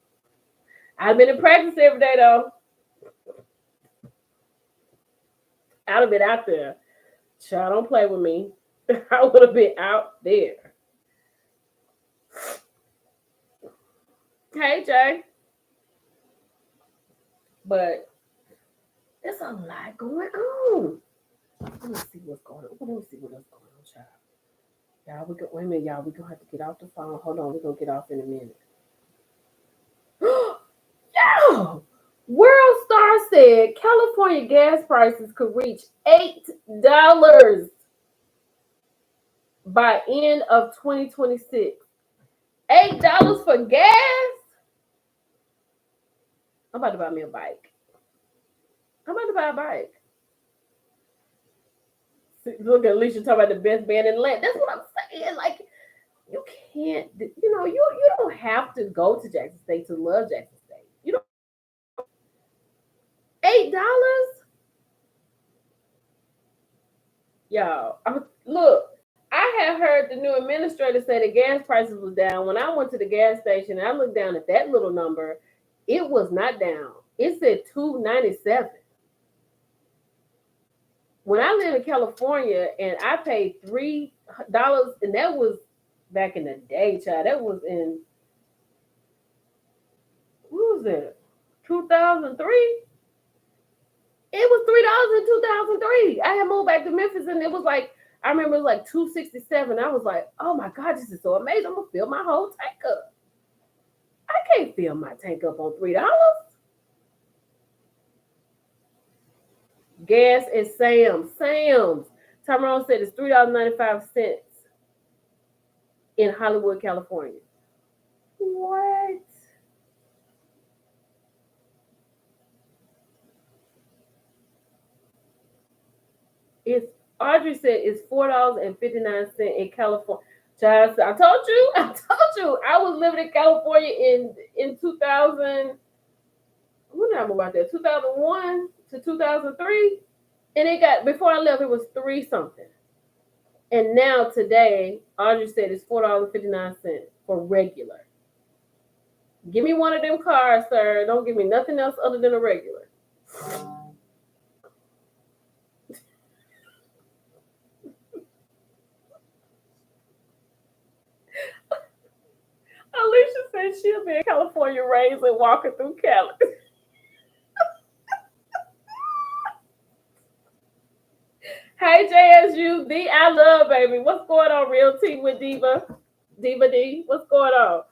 Speaker 1: I've been in practice every day, though. I'd have been out there. Child, don't play with me. I would have been out there. Hey, Jay. But there's a lot going on. Let me see what's going on. Let me see what else going on, child. Y'all, wait a minute, y'all. We're going to have to get off the phone. Hold on. We're going to get off in a minute. Yo! World Star said California gas prices could reach $8 by end of 2026. $8 for gas? I'm about to buy me a bike. I'm about to buy a bike. Look at Alicia talking about the best band in the land. That's what I'm saying. Like, you can't, you don't have to go to Jackson State to love Jackson State. You don't. $8? Y'all, look, I have heard the new administrator say the gas prices was down. When I went to the gas station and I looked down at that little number, it was not down. It said $2.97. When I lived in California and I paid $3, and that was back in the day, child. That was in, what was it? 2003? It was $3 in 2003. I had moved back to Memphis and it was like, I remember it was like $2.67. I was like, oh my God, this is so amazing. I'm gonna fill my whole tank up. can't fill my tank up on $3. Gas at Sam's. Tyrone said it's $3.95 in Hollywood, California. What? It's Audrey said it's $4.59 in California. Child, I told you. I was living in California in 2000. When did I move out there? 2001 to 2003, and it got before I left it was 3 something, and now today Audrey said it's $4.59 for regular. Give me one of them cars, sir. Don't give me nothing else other than a regular. Alicia said she'll be in California raised and walking through Cali. Hey, JSU, D, I love, baby. What's going on, Real Tea with Diva? Diva D, what's going on?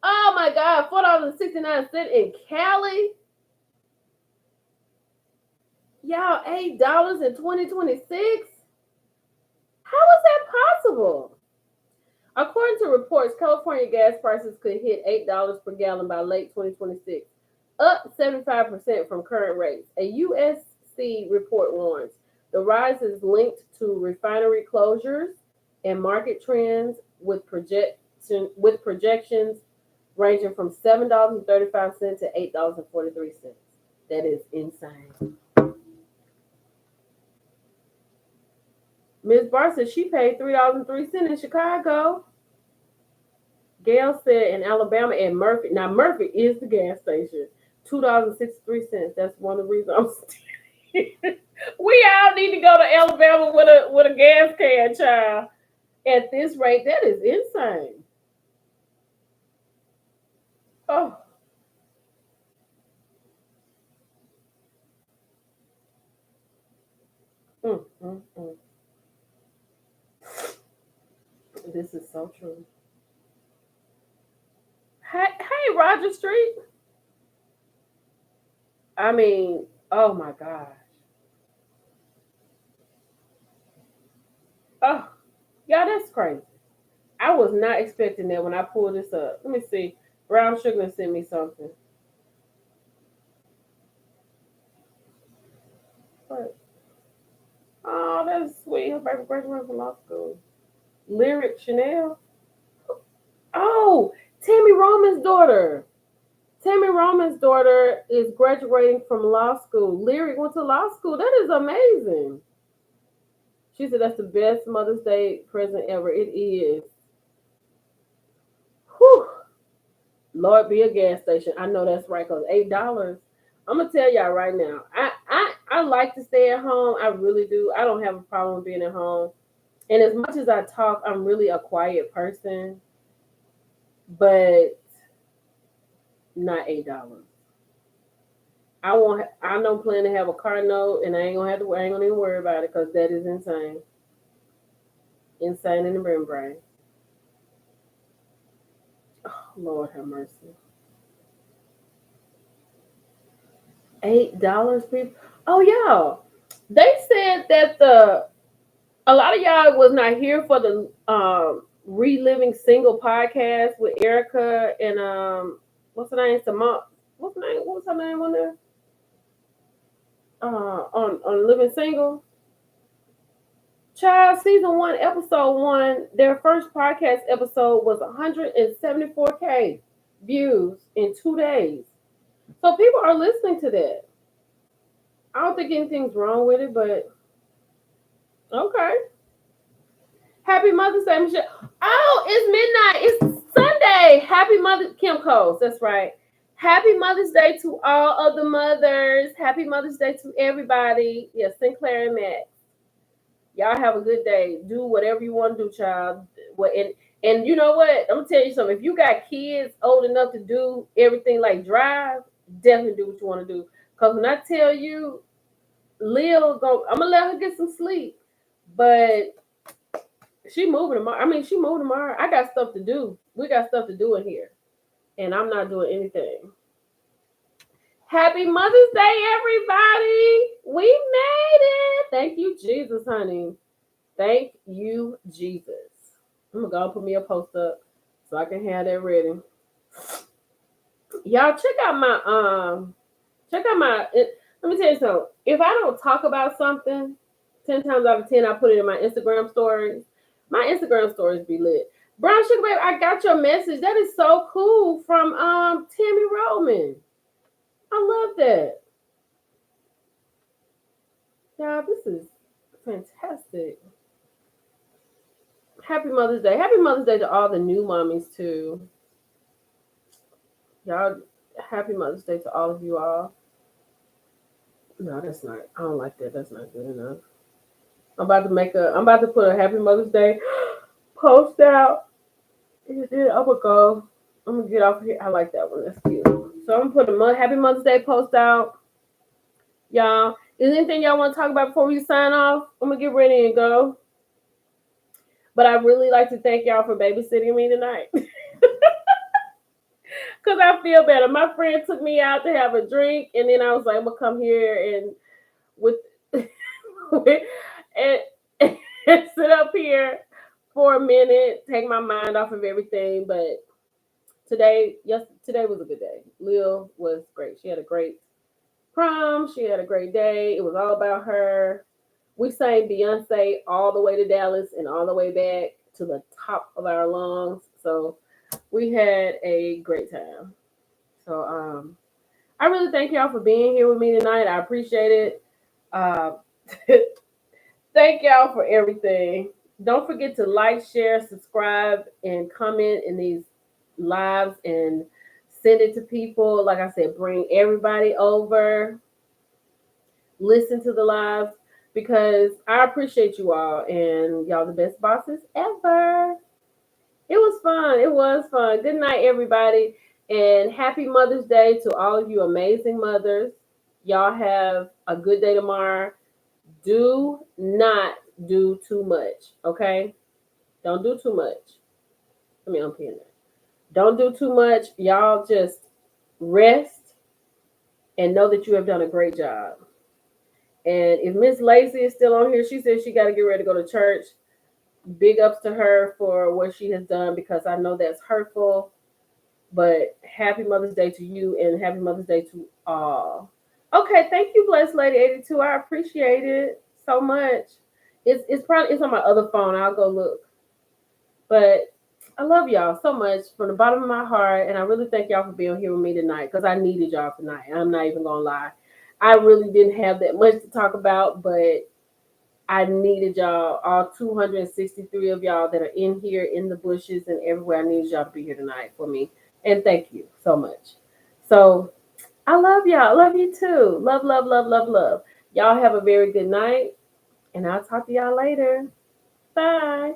Speaker 1: Oh, my God, $4.69 in Cali? Y'all, $8 in 2026? How is that possible? According to reports, California gas prices could hit $8 per gallon by late 2026, up 75% from current rates. A USC report warns the rise is linked to refinery closures and market trends with projections ranging from $7.35 to $8.43. That is insane. Ms. Barr said she paid $3.03 in Chicago. Gail said in Alabama and Murphy. Now, Murphy is the gas station. $2.63. That's one of the reasons I'm still. We all need to go to Alabama with a gas can, child. At this rate, that is insane. Oh. This is so true. Hey, Roger Street. I mean, oh my gosh. Oh, yeah, that's crazy. I was not expecting that when I pulled this up. Let me see. Brown Sugar sent me something. What? Oh, that's sweet. Her baby graduated from law school. Lyric Chanel. Oh, Tammy Roman's daughter. Tammy Roman's daughter is graduating from law school. Lyric went to law school. That is amazing. She said that's the best Mother's Day present ever. It is. Whew. Lord, be a gas station. I know that's right, because $8. I'm gonna tell y'all right now. I like to stay at home. I really do. I don't have a problem with being at home. And as much as I talk, I'm really a quiet person. But not $8. I don't plan to have a car note, and I ain't gonna even worry about it, because that is insane. Insane in the membrane. Oh, Lord have mercy. $8, people. Oh, y'all. They said that a lot of y'all was not here for the Reliving Single podcast with Erica and what's her name? What's her name? What was her name on there? On Living Single. Child, season 1, episode 1, their first podcast episode was 174K views in 2 days. So people are listening to that. I don't think anything's wrong with it, but okay. Happy Mother's Day, Michelle. Oh, it's midnight. It's Sunday. Happy Mother's Kim Coles. That's right. Happy Mother's Day to all of the mothers. Happy Mother's Day to everybody. Yes, Sinclair and Matt. Y'all have a good day. Do whatever you want to do, child. And you know what? I'm gonna tell you something. If you got kids old enough to do everything like drive, definitely do what you want to do. Cause when I tell you, I'm gonna let her get some sleep. But she moving tomorrow. I got stuff to do. We got stuff to do in here. and I'm not doing anything. Happy Mother's Day, everybody! We made it. Thank you, Jesus, honey. Thank you, Jesus. I'm gonna go put me a post up so I can have that ready. Y'all check out my. Let me tell you something. If I don't talk about something, 10 times out of 10, I put it in my Instagram stories. My Instagram stories be lit. Brown Sugar Baby, I got your message. That is so cool from Tammy Roman. I love that. Y'all, this is fantastic. Happy Mother's Day. Happy Mother's Day to all the new mommies too. Y'all, happy Mother's Day to all of you all. No, that's not. I don't like that. That's not good enough. I'm about to put a Happy Mother's Day post out. And then I'm gonna go. I'm gonna get off here. I like that one. That's cute. So I'm gonna put a Happy Mother's Day post out. Y'all, is there anything y'all want to talk about before we sign off? I'm gonna get ready and go. But I really like to thank y'all for babysitting me tonight. Cause I feel better. My friend took me out to have a drink, and then I was like, I'm gonna come here and with, and, and sit up here for a minute, take my mind off of everything. But today was a good day. Lil was great. She had a great prom. She had a great day. It was all about her. We sang Beyonce all the way to Dallas and all the way back to the top of our lungs. So we had a great time. So I really thank y'all for being here with me tonight. I appreciate it. Uh, thank y'all for everything. Don't forget to like, share, subscribe, and comment in these lives and send it to people. Like I said, bring everybody over. Listen to the lives because I appreciate you all and y'all the best bosses ever. It was fun. It was fun. Good night, everybody. And happy Mother's Day to all of you amazing mothers. Y'all have a good day tomorrow. Do not do too much, okay? Don't do too much. Let me unpin that. Don't do too much. Y'all just rest and know that you have done a great job. And if Miss Lacey is still on here, she says she got to get ready to go to church. Big ups to her for what she has done because I know that's hurtful. But happy Mother's Day to you and happy Mother's Day to all. Okay, thank you, Blessed Lady 82. I appreciate it so much. It's on my other phone. I'll go look. But I love y'all so much from the bottom of my heart, and I really thank y'all for being here with me tonight because I needed y'all tonight. I'm not even gonna lie. I really didn't have that much to talk about, but I needed y'all, all 263 of y'all that are in here, in the bushes, and everywhere. I needed y'all to be here tonight for me. And thank you so much. So I love y'all. I love you too. Love, love, love, love, love. Y'all have a very good night, and I'll talk to y'all later. Bye.